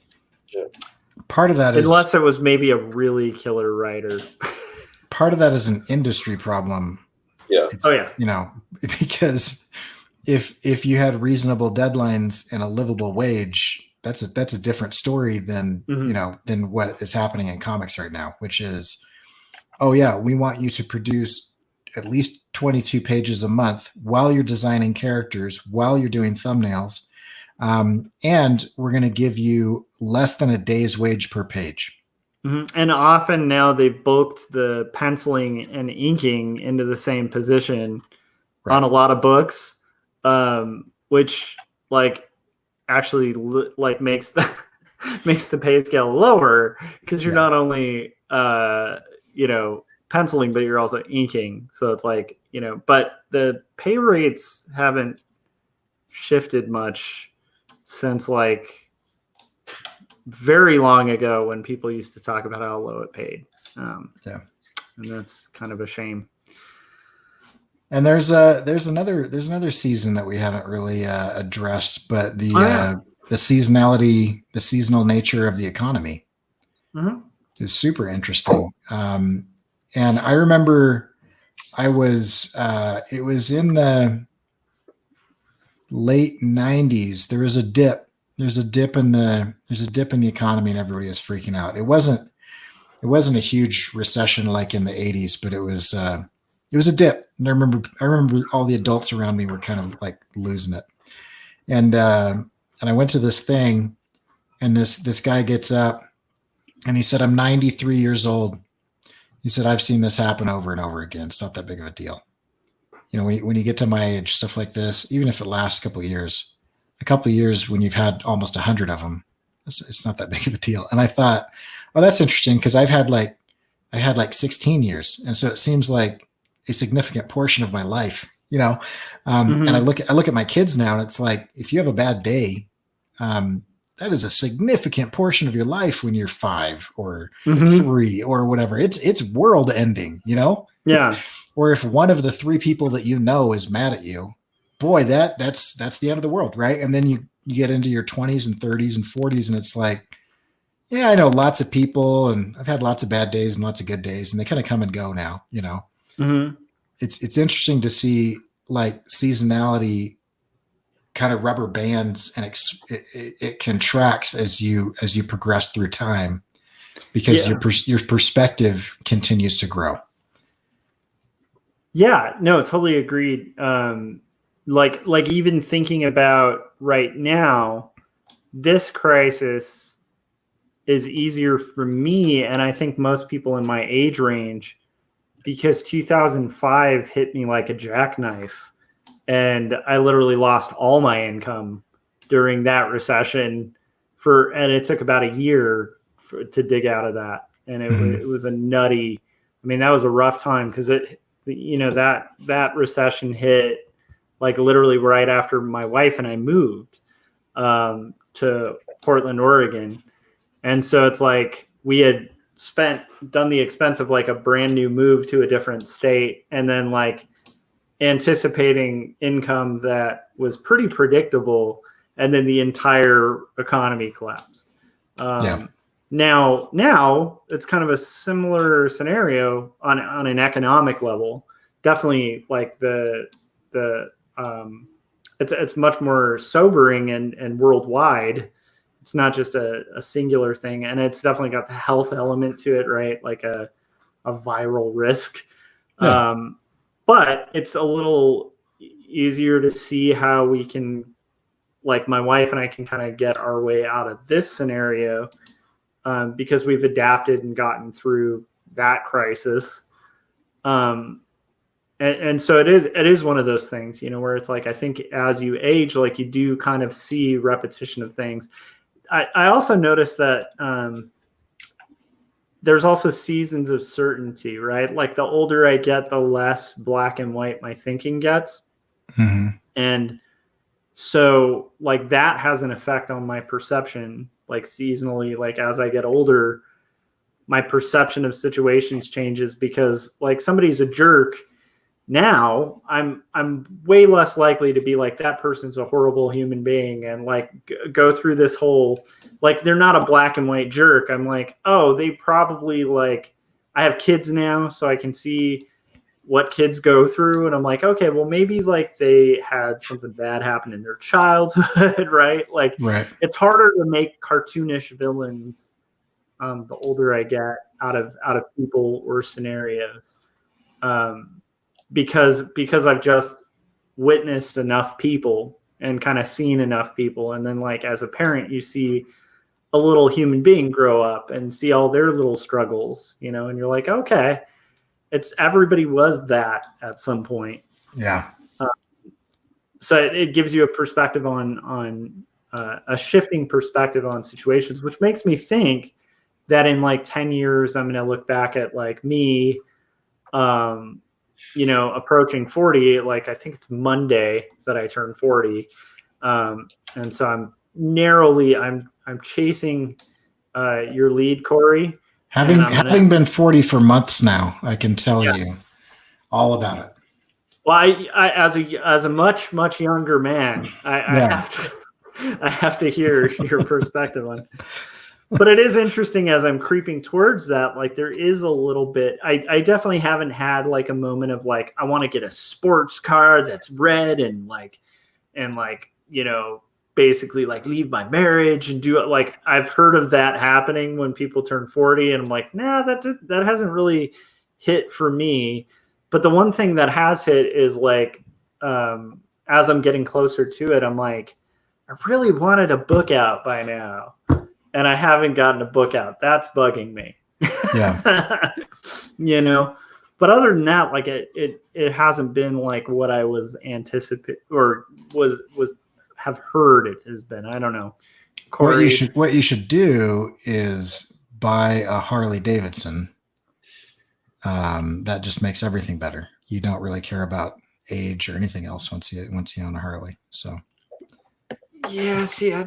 Yeah. Part of that unless it was maybe a really killer writer. Part of that is an industry problem. Yeah. Because if you had reasonable deadlines and a livable wage, that's a different story than than what is happening in comics right now, which is, we want you to produce at least 22 pages a month while you're designing characters, while you're doing thumbnails, and we're going to give you less than a day's wage per page. Mm-hmm. And often now they've bulked the penciling and inking into the same position on a lot of books, which actually makes the pay scale lower, because you're not only penciling, but you're also inking. So it's like, but the pay rates haven't shifted much since very long ago, when people used to talk about how low it paid. And that's kind of a shame. And there's another season that we haven't really addressed, but the seasonality, the seasonal nature of the economy is super interesting. And I remember it was in the late 90s. There was a dip. There's a dip in the economy, and everybody is freaking out. It wasn't a huge recession like in the 80s, but it was a dip. And I remember all the adults around me were kind of like losing it. And I went to this thing, and this guy gets up and he said, "I'm 93 years old." He said, "I've seen this happen over and over again. It's not that big of a deal. When you get to my age, stuff like this, even if it lasts a couple of years when you've had almost 100 of them, it's not that big of a deal." And I thought, oh, that's interesting, because I had 16 years. And so it seems like a significant portion of my life, and I look at my kids now, and it's like, if you have a bad day, that is a significant portion of your life when you're 5 or 3 or whatever. It's world ending, Yeah. Or if one of the 3 people that is mad at you, boy, that's the end of the world, right? And then you get into your 20s and 30s and 40s, and it's like, I know lots of people, and I've had lots of bad days and lots of good days, and they kind of come and go now. It's interesting to see seasonality kind of rubber bands, and it contracts as you progress through time, because your perspective continues to grow. Yeah, no, totally agreed. Like even thinking about right now, this crisis is easier for me, and I think most people in my age range, because 2005 hit me like a jackknife, and I literally lost all my income during that recession and it took about a year to dig out of that. And it was a nutty, that was a rough time, because that recession hit literally right after my wife and I moved to Portland, Oregon. And so it's like we had done the expense of a brand new move to a different state, and then anticipating income that was pretty predictable, and then the entire economy collapsed. Now it's kind of a similar scenario on an economic level. Definitely it's much more sobering and worldwide, it's not just a singular thing, and it's definitely got the health element to it, right? Like a viral risk. Yeah. But it's a little easier to see how we can, like my wife and I can kind of get our way out of this scenario because we've adapted and gotten through that crisis. And so it is one of those things, you know, where it's like, I think as you age, like you do kind of see repetition of things. I also noticed that there's also seasons of certainty, right? Like the older I get, the less black and white my thinking gets. Mm-hmm. And so like that has an effect on my perception, like seasonally, like as I get older, my perception of situations changes because like somebody's a jerk. Now I'm way less likely to be like that person's a horrible human being and like go through this whole, like they're not a black and white jerk. I'm like, oh, they probably like, I have kids now, so I can see what kids go through. And I'm like, okay, well maybe like they had something bad happen in their childhood, right? Like Right. it's harder to make cartoonish villains the older I get out of people or scenarios. Because I've just witnessed enough people and kind of seen enough people. And then like as a parent, you see a little human being grow up and see all their little struggles, you know, and you're like, okay, it's everybody was that at some point. Yeah. So it gives you a perspective on a shifting perspective on situations, which makes me think that in like 10 years, I'm going to look back at like me, you know, approaching 40, like I think it's Monday that I turn 40. And so I'm chasing your lead, Cory. Having been 40 for months now, I can tell you all about it. Well, I as a much younger man, I have to hear your perspective on it. But it is interesting as I'm creeping towards that, like there is a little bit, I definitely haven't had like a moment of like, I want to get a sports car that's red and like, you know, basically like leave my marriage and do it. Like I've heard of that happening when people turn 40 and I'm like, nah, that hasn't really hit for me. But the one thing that has hit is like, as I'm getting closer to it, I'm like, I really wanted a book out by now. And I haven't gotten a book out. That's bugging me. Yeah. You know, but other than that, like it hasn't been like what I was anticipating or was have heard it has been. I don't know. Cory, What you should do is buy a Harley Davidson. That just makes everything better. You don't really care about age or anything else once you own a Harley. So. Yeah, see, I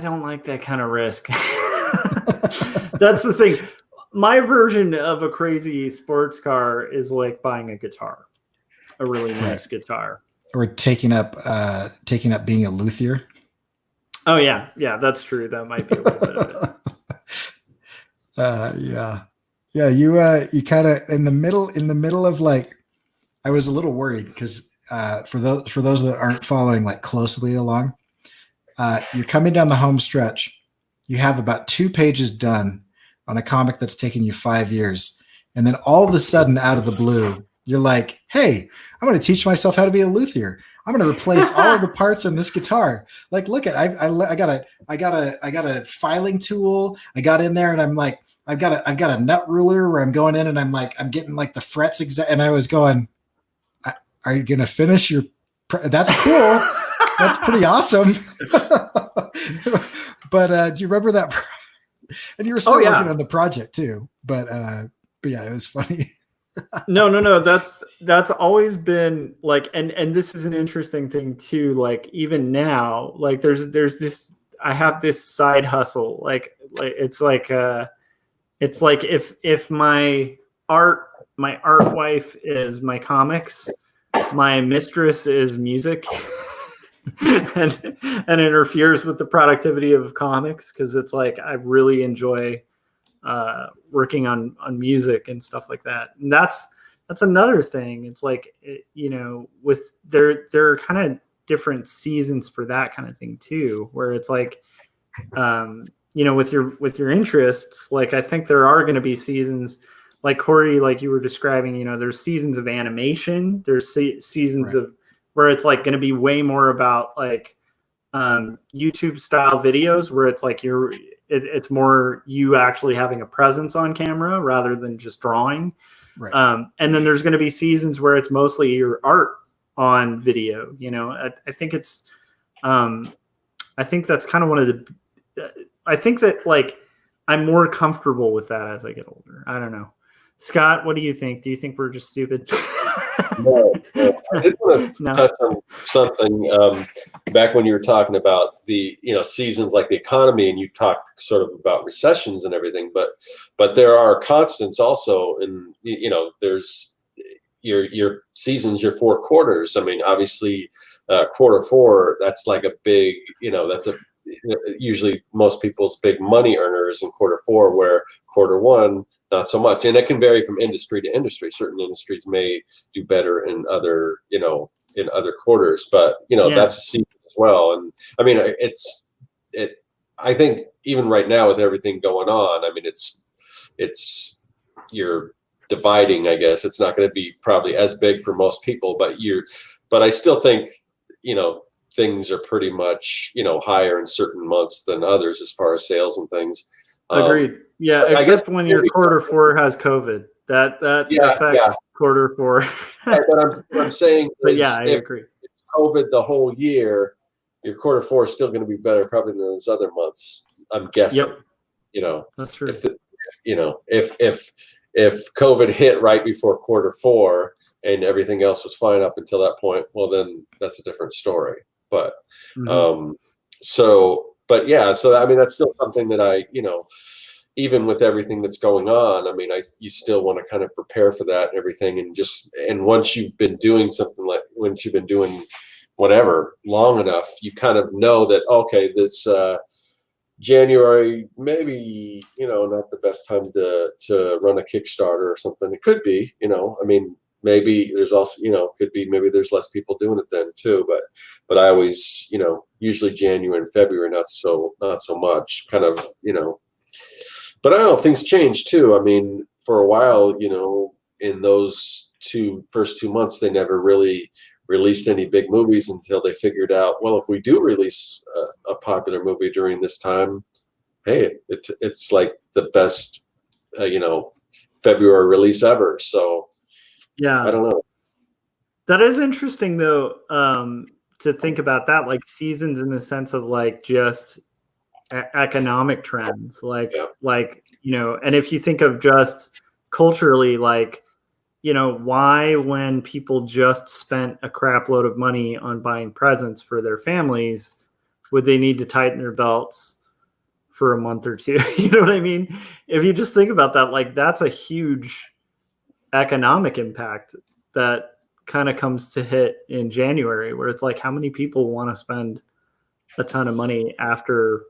don't like that kind of risk. That's the thing. My version of a crazy sports car is like buying a guitar, a really nice guitar. Or taking up being a luthier. Oh yeah, that's true. That might be a little bit of it. Yeah. You kind of in the middle of like, I was a little worried because for those that aren't following like closely along. You're coming down the home stretch. You have about 2 pages done on a comic that's taken you 5 years. And then all of a sudden, out of the blue, you're like, hey, I'm going to teach myself how to be a luthier. I'm going to replace all of the parts on this guitar. Like, look at, I got a filing tool. I got in there and I'm like, I've got a nut ruler where I'm going in and I'm like, I'm getting like the frets exact. And I was going, are you going to finish your, that's cool. That's pretty awesome. But do you remember that? And you were still working on the project too. But yeah, it was funny. No. That's always been like, and this is an interesting thing too. Like even now, like there's this. I have this side hustle. Like it's like if my art wife is my comics, my mistress is music. and interferes with the productivity of comics because it's like I really enjoy working on music and stuff like that. And that's another thing. It's like you know, with there are kind of different seasons for that kind of thing too, where it's like you know, with your interests, like I think there are going to be seasons like Cory, like you were describing, you know, there's seasons of animation, there's seasons Right. of where it's like going to be way more about like YouTube style videos where it's like it's more you actually having a presence on camera rather than just drawing. Right. And then there's going to be seasons where it's mostly your art on video. You know, I think it's, I think that's kind of one of the, I think that like I'm more comfortable with that as I get older. I don't know. Scott, what do you think? Do you think we're just stupid? No. I did want to No. touch on something back when you were talking about the seasons like the economy, and you talked sort of about recessions and everything, but there are constants also, and there's your seasons, your 4 quarters. I mean, obviously, Q4, that's like a big, that's a usually most people's big money earners in Q4, where Q1 not so much, and it can vary from industry to industry. Certain industries may do better in other quarters, but that's a season as well. And I mean, I think even right now with everything going on, I mean, it's you're dividing. I guess it's not going to be probably as big for most people, but I still think things are pretty much higher in certain months than others as far as sales and things. Agreed. Yeah, except when your Q4 has COVID, that affects Q4. Right, but I'm saying, but yeah, I agree. If COVID the whole year, your Q4 is still going to be better probably than those other months. I'm guessing. Yep. That's true. If COVID hit right before Q4 and everything else was fine up until that point, well, then that's a different story. But so I mean, that's still something that I, even with everything that's going on, I mean, you still want to kind of prepare for that and everything, and once you've been doing something like once you've been doing whatever long enough, you kind of know that, okay, this January, maybe, not the best time to run a Kickstarter or something. It could be, I mean, maybe there's also, could be, maybe there's less people doing it then too, but I always, usually January and February, not so much, kind of, but I don't know, things change too. I mean, for a while, in those first 2 months, they never really released any big movies until they figured out, well, if we do release a popular movie during this time, hey, it's like the best, February release ever. So yeah, I don't know. That is interesting though, to think about that, like seasons in the sense of like just economic trends, like and if you think of just culturally, like, why when people just spent a crap load of money on buying presents for their families, would they need to tighten their belts for a month or two? You know what I mean? If you just think about that, like that's a huge economic impact that kind of comes to hit in January, where it's like, how many people want to spend a ton of money after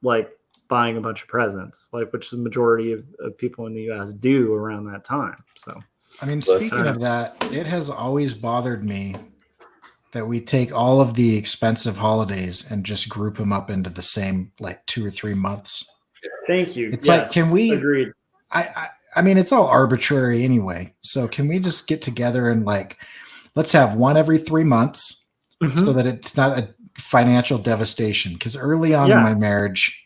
like buying a bunch of presents, like, which the majority of people in the US do around that time. So, I mean, speaking of that, it has always bothered me that we take all of the expensive holidays and just group them up into the same, like 2 or 3 months. Thank you. It's like, can we, agreed. I mean, it's all arbitrary anyway. So can we just get together and like, let's have one every 3 months so that it's not a financial devastation? Because early on in my marriage,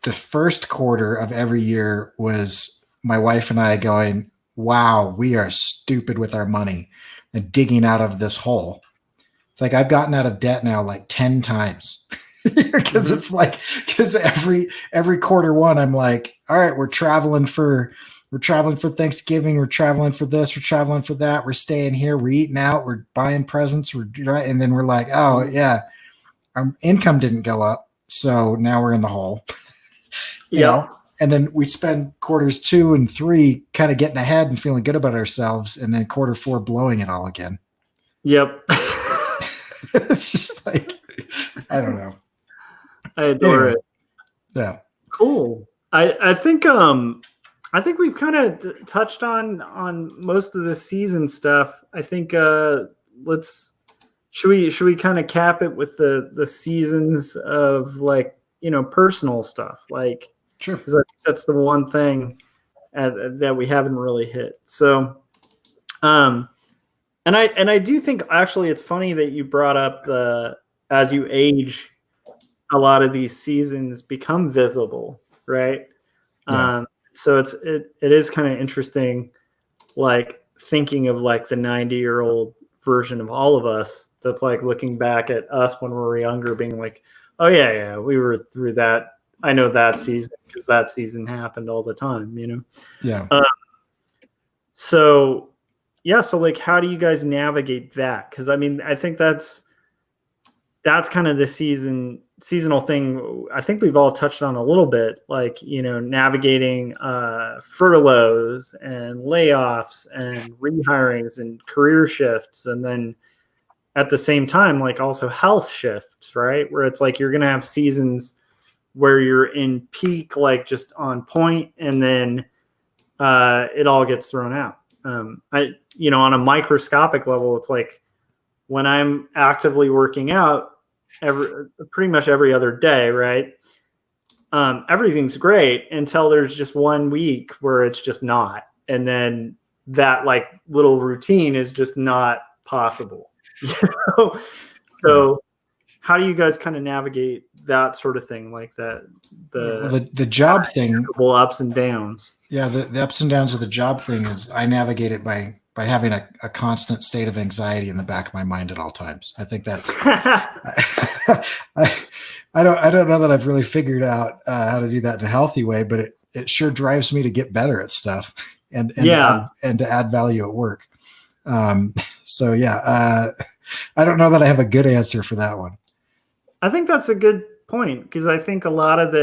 the first quarter of every year was my wife and I going, wow, we are stupid with our money and digging out of this hole. It's like I've gotten out of debt now like 10 times because it's like, because every Q1 I'm like, all right, we're traveling for Thanksgiving, we're traveling for this, we're traveling for that, we're staying here, we're eating out, we're buying presents, and then we're like, oh yeah, our income didn't go up, so now we're in the hole. You know, and then we spend quarters 2 and 3 kind of getting ahead and feeling good about ourselves, and then Q4 blowing it all again. Yep. It's just like, I don't know. I adore it. Yeah. Cool. I think we've kind of touched on most of the season stuff. I think should we kind of cap it with the seasons of like personal stuff, like, Sure. because that's the one thing that we haven't really hit. So, and I do think actually it's funny that you brought up as you age, a lot of these seasons become visible, right? Yeah. So it is kind of interesting, like thinking of like the 90-year-old version of all of us that's like looking back at us when we were younger, being like, oh yeah, we were through that. I know that season because that season happened all the time, Yeah. So like, how do you guys navigate that? Because I mean, I think that's kind of the seasonal thing. I think we've all touched on a little bit, like, navigating furloughs and layoffs and rehirings and career shifts, and then at the same time, like also health shifts, right? Where it's like you're going to have seasons where you're in peak, like just on point, and then it all gets thrown out. On a microscopic level, it's like when I'm actively working out pretty much every other day, right? Everything's great until there's just 1 week where it's just not. And then that like little routine is just not possible. So how do you guys kind of navigate that sort of thing, like that? The job thing, ups and downs. Yeah, the ups and downs of the job thing is I navigate it by having a constant state of anxiety in the back of my mind at all times. I think that's I don't know that I've really figured out how to do that in a healthy way, but it sure drives me to get better at stuff and to add value at work. So yeah, I don't know that I have a good answer for that one. I think that's a good point, because I think a lot of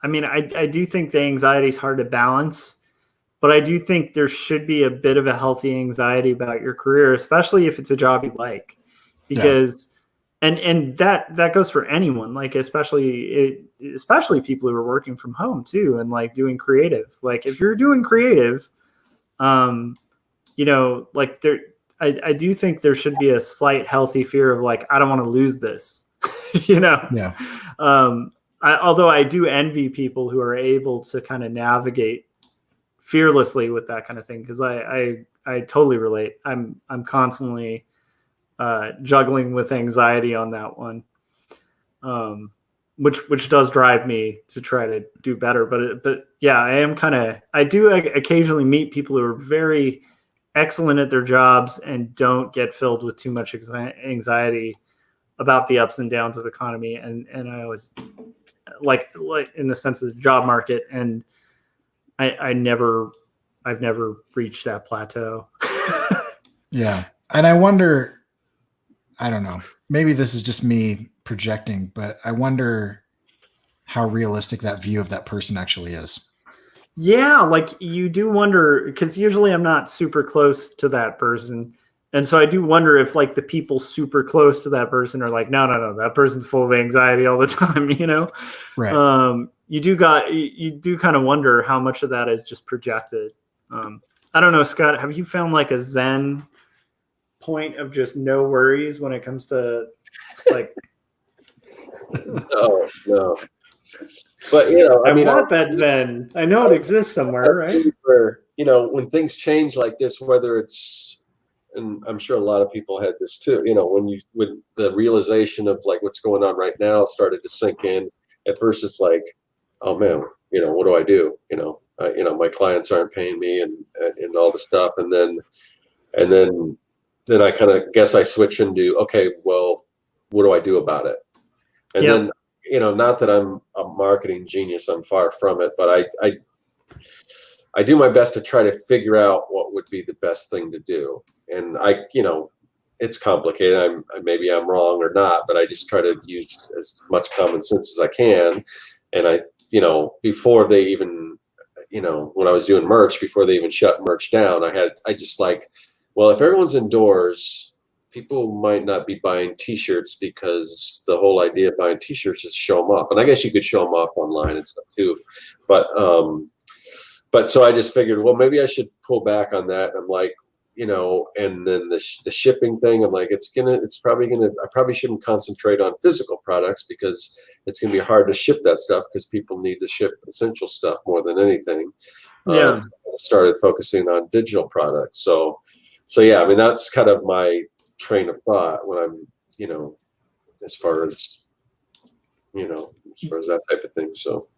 I do think the anxiety is hard to balance, but I do think there should be a bit of a healthy anxiety about your career, especially if it's a job you like, because and that goes for anyone, like especially people who are working from home too, and like doing creative. Like if you're doing creative, like I do think there should be a slight healthy fear of like, I don't want to lose this. Yeah. Although I do envy people who are able to kind of navigate fearlessly with that kind of thing, because I totally relate. I'm constantly juggling with anxiety on that one, which does drive me to try to do better. But yeah, I do occasionally meet people who are very excellent at their jobs and don't get filled with too much anxiety about the ups and downs of the economy, and I always like in the sense of the job market, and I've never reached that plateau. Yeah. And I wonder, I don't know, maybe this is just me projecting, but I wonder how realistic that view of that person actually is. Yeah, like you do wonder, because usually I'm not super close to that person. And so I do wonder if like the people super close to that person are like, no, that person's full of anxiety all the time, Right. You do kind of wonder how much of that is just projected. I don't know, Scott, have you found like a Zen point of just no worries when it comes to like? No. But I want that Zen. I know it exists somewhere, right? Where, when things change like this, whether it's, and I'm sure a lot of people had this too, when the realization of like what's going on right now started to sink in. At first it's like, oh man, what do I do? My clients aren't paying me and all the stuff. And then I kind of guess I switch into, okay, well, what do I do about it? And then, not that I'm a marketing genius, I'm far from it, but I do my best to try to figure out what would be the best thing to do. And it's complicated. Maybe I'm wrong or not, but I just try to use as much common sense as I can. And before they even, when I was doing merch, before they even shut merch down, I just like, well, if everyone's indoors, people might not be buying t-shirts, because the whole idea of buying t-shirts is to show them off. And I guess you could show them off online and stuff too. But so I just figured, well, maybe I should pull back on that. I'm like, you know, and then the shipping thing, I'm like, I probably shouldn't concentrate on physical products because it's going to be hard to ship that stuff because people need to ship essential stuff more than anything. Yeah. So I started focusing on digital products. So yeah, I mean, that's kind of my train of thought when I'm, you know, as far as that type of thing. So.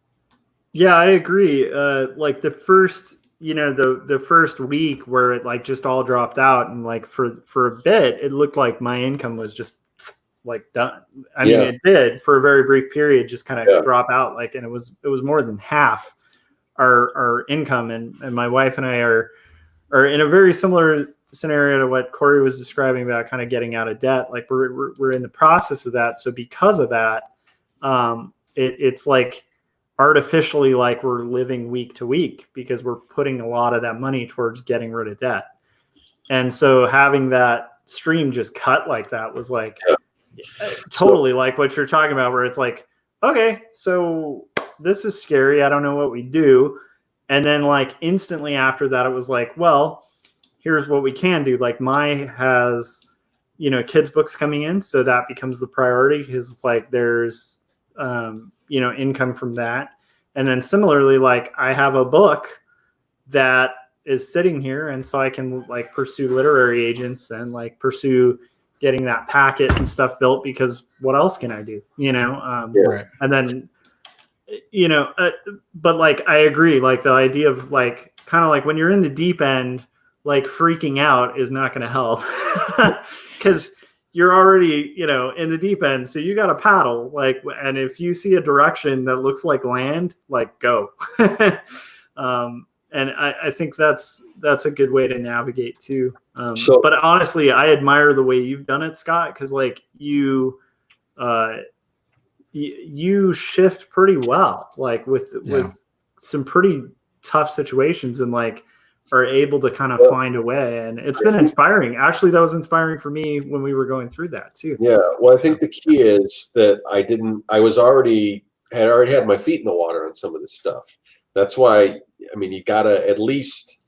Yeah, I agree. Like the first, the first week where it like just all dropped out, and like for a bit, it looked like my income was just like done. I mean, it did for a very brief period, just kind of drop out. Like, and it was more than half our income, and my wife and I are in a very similar scenario to what Cory was describing about kind of getting out of debt. Like we're in the process of that. So because of that, it's like artificially like we're living week to week because we're putting a lot of that money towards getting rid of debt. And so having that stream just cut like that was like totally like what you're talking about, where it's like, okay, so this is scary. I don't know what we do. And then like instantly after that, it was like, well, here's what we can do. Like Mai has, kids books coming in. So that becomes the priority because it's like there's, income from that. And then similarly, like I have a book that is sitting here. And so I can like pursue literary agents and like pursue getting that packet and stuff built, because what else can I do? Right. And then, but like, I agree. Like the idea of like, kind of like when you're in the deep end, like freaking out is not going to help because you're already, in the deep end. So you got to paddle, like, and if you see a direction that looks like land, like go. And I think that's a good way to navigate too. But honestly, I admire the way you've done it, Scott, because like you shift pretty well, like with some pretty tough situations, and like are able to kind of find a way. And it's been inspiring. Actually, that was inspiring for me when we were going through that too. Yeah. Well, I think the key is that I had already had my feet in the water on some of this stuff. That's why, I mean, you gotta at least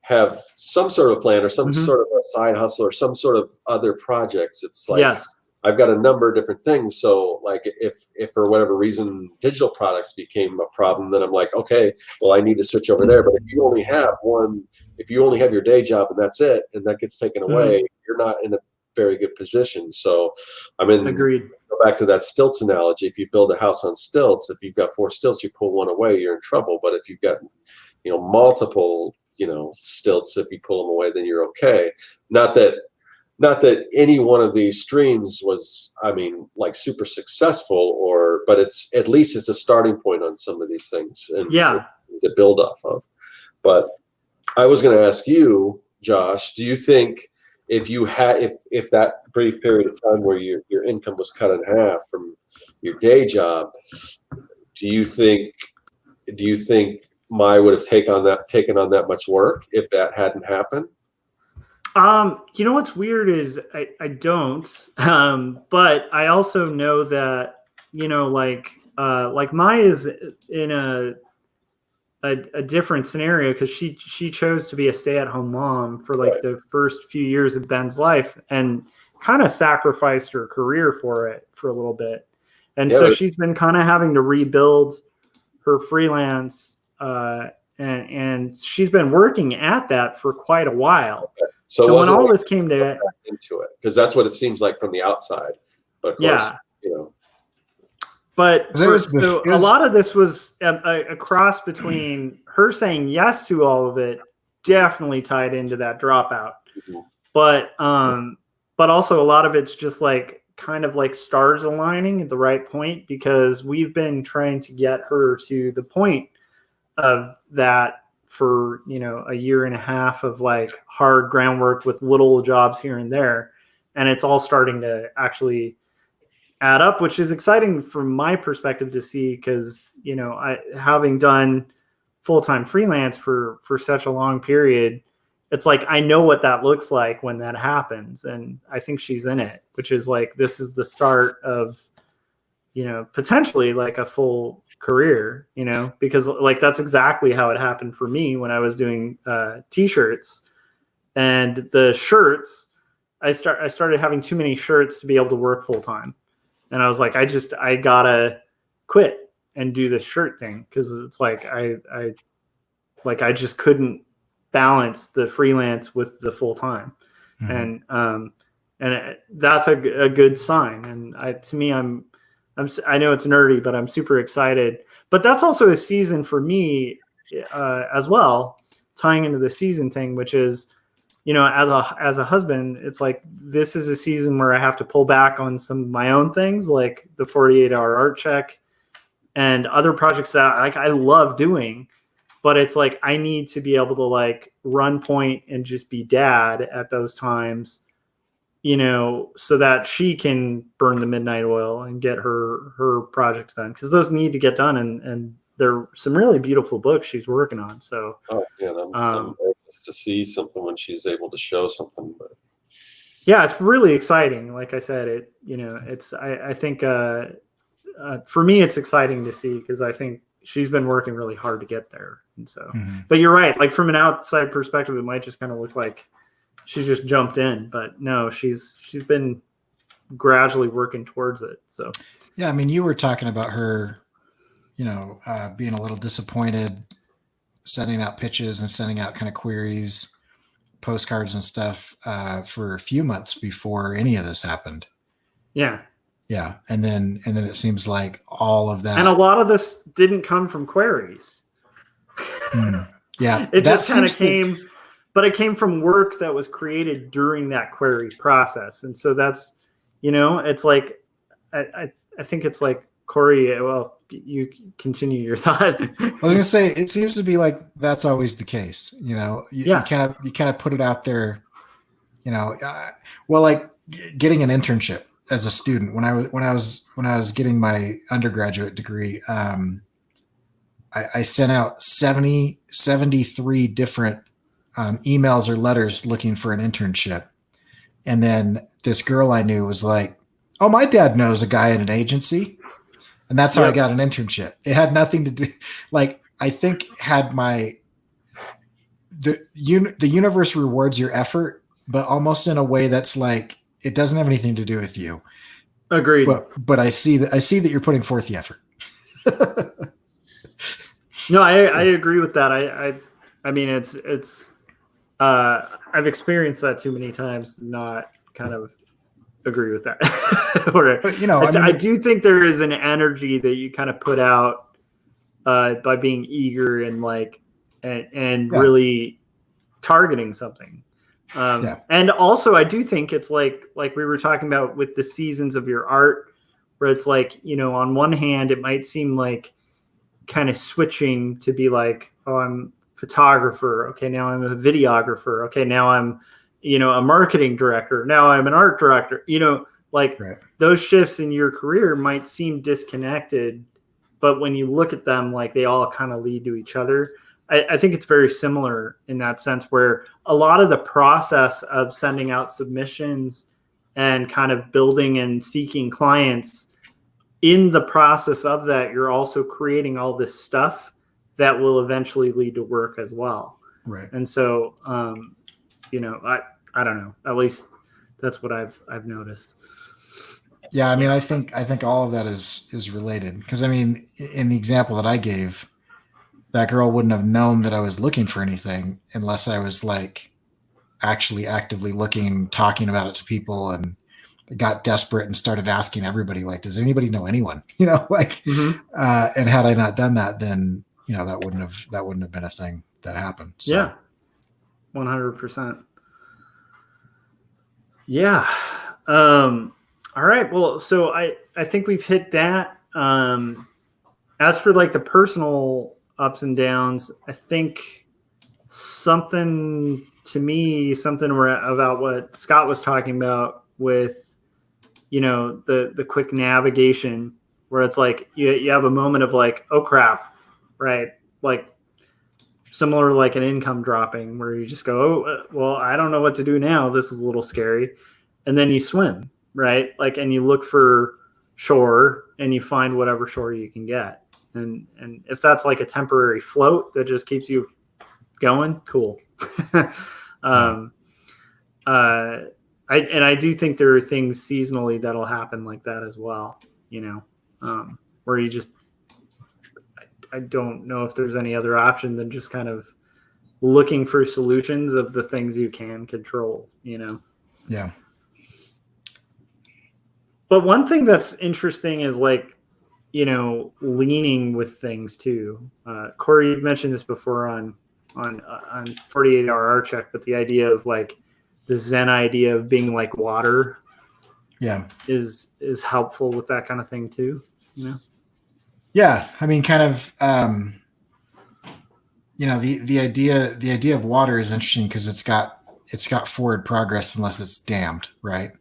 have some sort of plan or some sort of a side hustle or some sort of other projects. It's like, I've got a number of different things. So like if for whatever reason digital products became a problem, then I'm like, okay, well, I need to switch over there. But if you only have your day job and that's it, and that gets taken away, you're not in a very good position. So agreed. Go back to that stilts analogy. If you build a house on stilts, if you've got 4 stilts, you pull one away, you're in trouble. But if you've got, multiple, stilts, if you pull them away, then you're okay. Not that any one of these streams was, like super successful, but at least it's a starting point on some of these things and to build off of. But I was going to ask you, Josh, do you think if that brief period of time where your income was cut in half from your day job, do you think Mai would have taken on that much work if that hadn't happened? What's weird is I don't, but I also know that, like Mai is in a different scenario because she chose to be a stay-at-home mom for like the first few years of Ben's life and kind of sacrificed her career for it for a little bit. And so she's been kind of having to rebuild her freelance, and she's been working at that for quite a while. Okay. So when all this came to into it, because that's what it seems like from the outside. But of course, But a lot of this was a cross between her saying yes to all of it, definitely tied into that dropout. But also a lot of it's just like kind of like stars aligning at the right point, because we've been trying to get her to the point of that for, a year and a half of like hard groundwork with little jobs here and there. And it's all starting to actually add up, which is exciting from my perspective to see, because, I having done full-time freelance for such a long period, it's like, I know what that looks like when that happens. And I think she's in it, which is like, this is the start of, potentially like a full career, because like, that's exactly how it happened for me when I was doing t-shirts. And the shirts, I started having too many shirts to be able to work full time. And I was like, I gotta quit and do this shirt thing. Cause it's like, I just couldn't balance the freelance with the full time. And that's a good sign. And to me, I know it's nerdy, but I'm super excited. But that's also a season for me as well, tying into the season thing, which is, as a husband, it's like, this is a season where I have to pull back on some of my own things, like the 48-hour art check and other projects that I love doing. But it's like, I need to be able to like run point and just be dad at those times, so that she can burn the midnight oil and get her projects done. Cause those need to get done. And there are some really beautiful books she's working on. So, I'm anxious to see something when she's able to show something, but yeah, it's really exciting. Like I said, I think for me, it's exciting to see, cause I think she's been working really hard to get there. And so, but you're right. Like from an outside perspective, it might just kind of look like she's just jumped in, but no, she's been gradually working towards it. So, yeah, I mean, you were talking about her, being a little disappointed, sending out pitches and sending out kind of queries, postcards and stuff for a few months before any of this happened. Yeah. Yeah. And then it seems like all of that. And a lot of this didn't come from queries. Yeah. It just kind of came, but it came from work that was created during that query process. And so that's, it's like, I think it's like, Cory, well, you continue your thought. I was going to say, it seems to be like that's always the case. You kind of put it out there, like getting an internship as a student. When I was getting my undergraduate degree, I sent out 73 different emails or letters looking for an internship. And then this girl I knew was like, oh, my dad knows a guy in an agency. And that's how I got an internship. It had nothing to do, like, I think had the universe rewards your effort, but almost in a way that's like, it doesn't have anything to do with you. Agreed. But I see that you're putting forth the effort. No, I agree with that. I mean, it's I've experienced that too many times to not kind of agree with that. But, I do think there is an energy that you kind of put out by being eager and like and really targeting something. And also I do think it's like we were talking about with the seasons of your art, where it's like, on one hand it might seem like kind of switching to be like, oh, I'm a photographer, okay, now I'm a videographer, okay, now I'm a marketing director, now I'm an art director, those shifts in your career might seem disconnected, but when you look at them, like they all kind of lead to each other. I think it's very similar in that sense, where a lot of the process of sending out submissions and kind of building and seeking clients, in the process of that, you're also creating all this stuff that will eventually lead to work as well. Right. And so, I don't know, at least that's what I've noticed. Yeah. I mean, I think all of that is related, because I mean, in the example that I gave, that girl wouldn't have known that I was looking for anything unless I was like actually actively looking, talking about it to people, and got desperate and started asking everybody, like, does anybody know anyone? And had I not done that, then, that wouldn't have been a thing that happened. So. Yeah. 100%. Yeah. All right. Well, so I think we've hit that. As for like the personal ups and downs, I think something about what Scott was talking about with, the quick navigation, where it's like you have a moment of like, oh crap, right? Like similar to like an income dropping, where you just go, oh, well, I don't know what to do now. This is a little scary. And then you swim, right? Like, and you look for shore and you find whatever shore you can get. And if that's like a temporary float that just keeps you going, cool. I do think there are things seasonally that'll happen like that as well, where you just, I don't know if there's any other option than just kind of looking for solutions of the things you can control, Yeah. But one thing that's interesting is leaning with things too. Cory, you've mentioned this before on 48-hour art check, but the idea of the Zen idea of being like water, is helpful with that kind of thing too. Yeah, I mean, kind of, the idea of water is interesting because it's got forward progress unless it's dammed, right?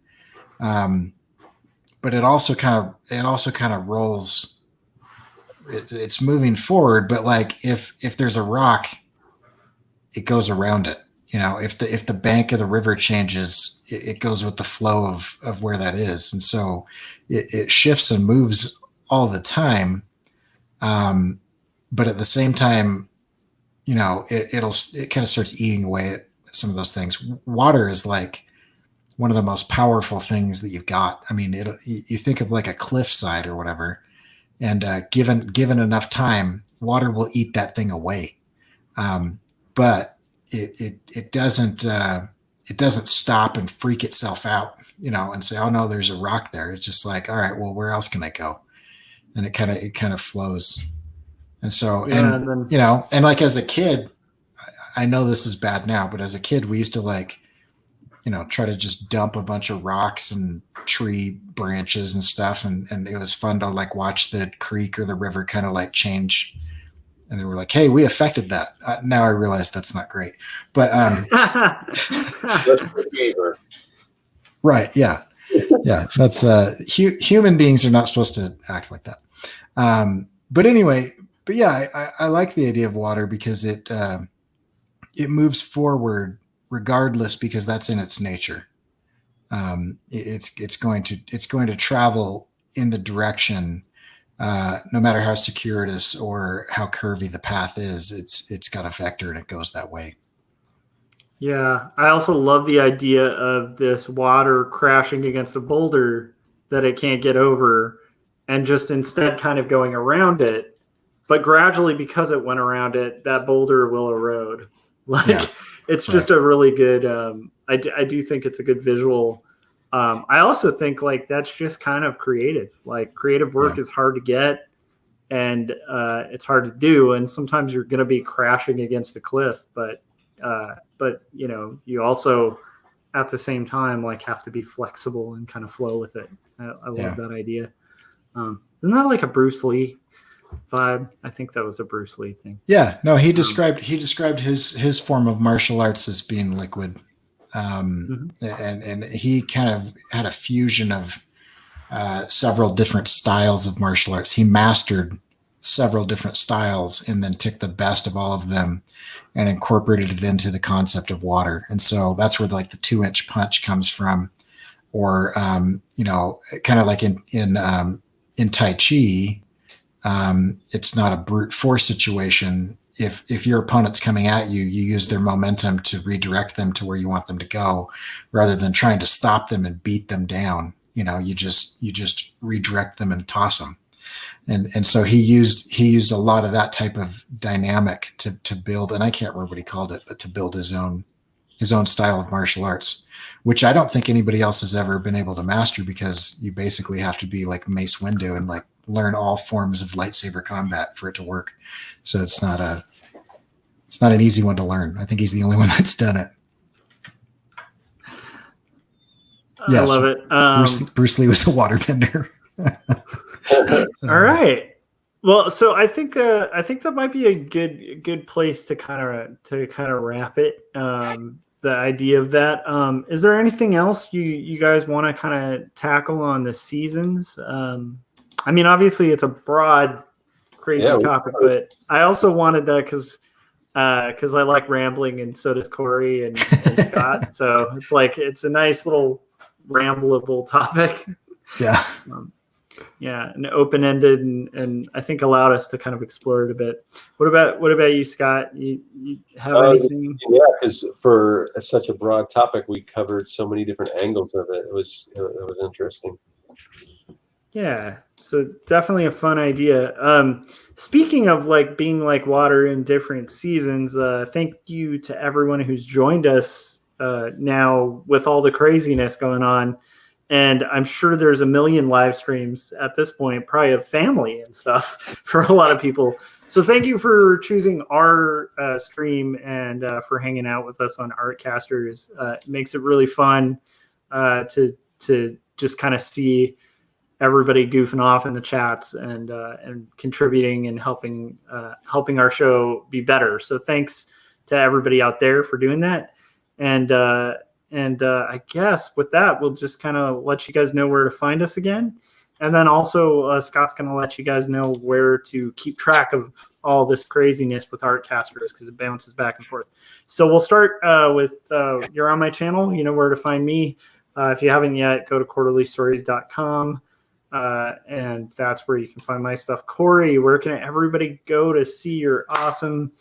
But it also kind of rolls. It's moving forward, but if there's a rock, it goes around it. If the bank of the river changes, it goes with the flow of where that is, and so it shifts and moves all the time. But at the same time, it kind of starts eating away at some of those things. Water is one of the most powerful things that you've got. I mean, you think of a cliffside or whatever, and given enough time, water will eat that thing away. But it doesn't stop and freak itself out, and say, oh no, there's a rock there. It's just all right, well, where else can I go? And it kind of flows. And so, and as a kid, I know this is bad now, but as a kid, we used to try to just dump a bunch of rocks and tree branches and stuff. And it was fun to watch the creek or the river kind of change. And they were hey, we affected that. Now I realize that's not great, but, right. Yeah. Yeah. That's, human beings are not supposed to act like that. But anyway, yeah, I like the idea of water because it moves forward regardless, because that's in its nature. It's going to travel in the direction, no matter how circuitous or how curvy the path is. It's got a vector and it goes that way. Yeah, I also love the idea of this water crashing against a boulder that it can't get over, and just instead kind of going around it. But gradually, because it went around it, that boulder will erode. It's just a really good, I do think it's a good visual. I also think that's just kind of creative. Creative work is hard to get, and it's hard to do. And sometimes you're going to be crashing against a cliff, but you also at the same time have to be flexible and kind of flow with it. I love that idea. Isn't that a Bruce Lee vibe? I think that was a Bruce Lee thing. Yeah, no, he described his form of martial arts as being liquid, and he kind of had a fusion of several different styles of martial arts. He mastered several different styles and then took the best of all of them and incorporated it into the concept of water. And so that's where the 2-inch punch comes from, or kind of in Tai Chi. It's not a brute force situation. If your opponent's coming at you, you use their momentum to redirect them to where you want them to go, rather than trying to stop them and beat them down. You just redirect them and toss them. And so he used a lot of that type of dynamic to build, and I can't remember what he called it, but to build his own style of martial arts, which I don't think anybody else has ever been able to master, because you basically have to be like Mace Windu and learn all forms of lightsaber combat for it to work. So it's not an easy one to learn. I think he's the only one that's done it. I love it. Bruce Lee was a waterbender. All right. Well, so I think that might be a good place to kind of wrap it. The idea of that. Is there anything else you guys want to kind of tackle on the seasons? I mean, obviously it's a broad, crazy topic, but I also wanted that because I like rambling, and so does Cory and Scott. So it's a nice little rambleable topic. Yeah. Yeah, and open-ended, and I think allowed us to kind of explore it a bit. What about you, Scott? You have anything? Yeah, because for such a broad topic, we covered so many different angles of it. It was interesting. Yeah, so definitely a fun idea. Speaking of like being like water in different seasons, thank you to everyone who's joined us now with all the craziness going on. And I'm sure there's a million live streams at this point, probably of family and stuff for a lot of people. So thank you for choosing our stream and for hanging out with us on Artcasters. It makes it really fun to just kind of see everybody goofing off in the chats and contributing and helping our show be better. So thanks to everybody out there for doing that. And I guess with that, we'll just kind of let you guys know where to find us again. And then also Scott's going to let you guys know where to keep track of all this craziness with Artcasters because it bounces back and forth. So we'll start with you're on my channel. You know where to find me. If you haven't yet, go to quarterlystories.com. And that's where you can find my stuff. Cory, where can everybody go to see your awesome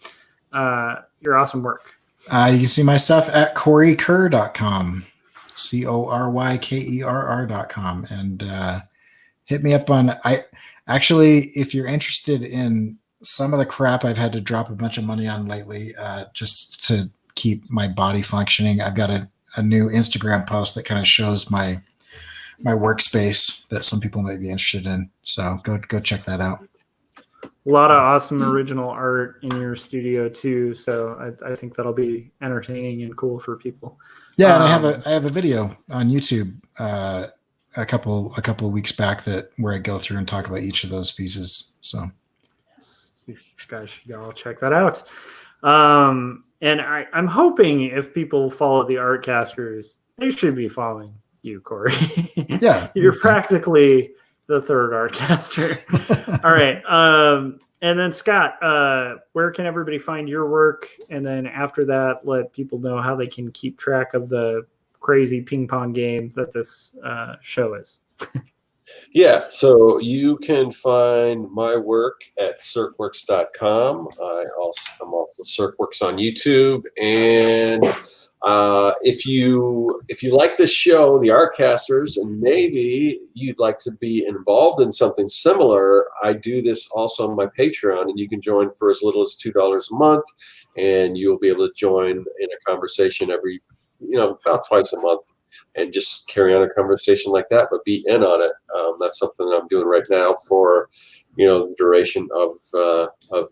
work? You can see my stuff at corykerr.com, CORYKERR.com, and hit me up on. If you're interested in some of the crap I've had to drop a bunch of money on lately, just to keep my body functioning, I've got a new Instagram post that kind of shows my workspace that some people might be interested in. So go check that out. A lot of awesome original art in your studio too. So I think that'll be entertaining and cool for people. Yeah, and I have a video on YouTube a couple of weeks back where I go through and talk about each of those pieces. So you guys should all check that out. And I'm hoping if people follow the Artcasters, they should be following you, Cory. Yeah. You're practically the third Artcaster. All right. And then Scott, where can everybody find your work? And then after that, let people know how they can keep track of the crazy ping pong game that this show is. Yeah, so you can find my work at circworks.com. I'm also Circworks on YouTube, and if you like this show, the Arcasters, and maybe you'd like to be involved in something similar, I do this also on my Patreon, and you can join for as little as $2 a month, and you'll be able to join in a conversation every, about twice a month, and just carry on a conversation like that, but be in on it. That's something that I'm doing right now for, the duration of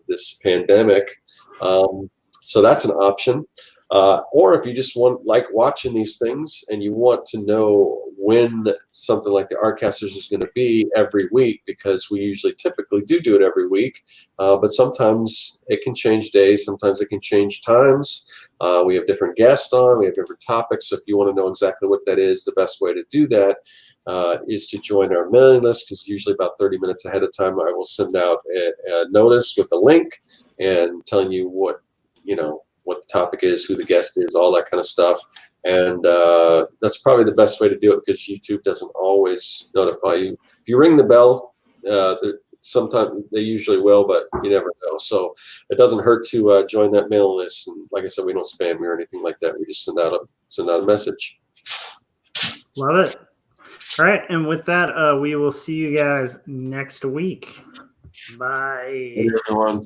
this pandemic. So that's an option. Or if you just like watching these things and you want to know when something like the Arcasters is going to be every week, because we typically do it every week, but sometimes it can change days, sometimes it can change times. We have different guests on, we have different topics. So if you want to know exactly what that is, the best way to do that is to join our mailing list, because usually about 30 minutes ahead of time, I will send out a notice with a link and telling you what the topic is, who the guest is, all that kind of stuff. And that's probably the best way to do it, because YouTube doesn't always notify you. If you ring the bell, sometimes they usually will, but you never know. So it doesn't hurt to join that mailing list. And like I said, we don't spam you or anything like that. We just send out a message. Love it. All right. And with that, we will see you guys next week. Bye. Hey, everyone.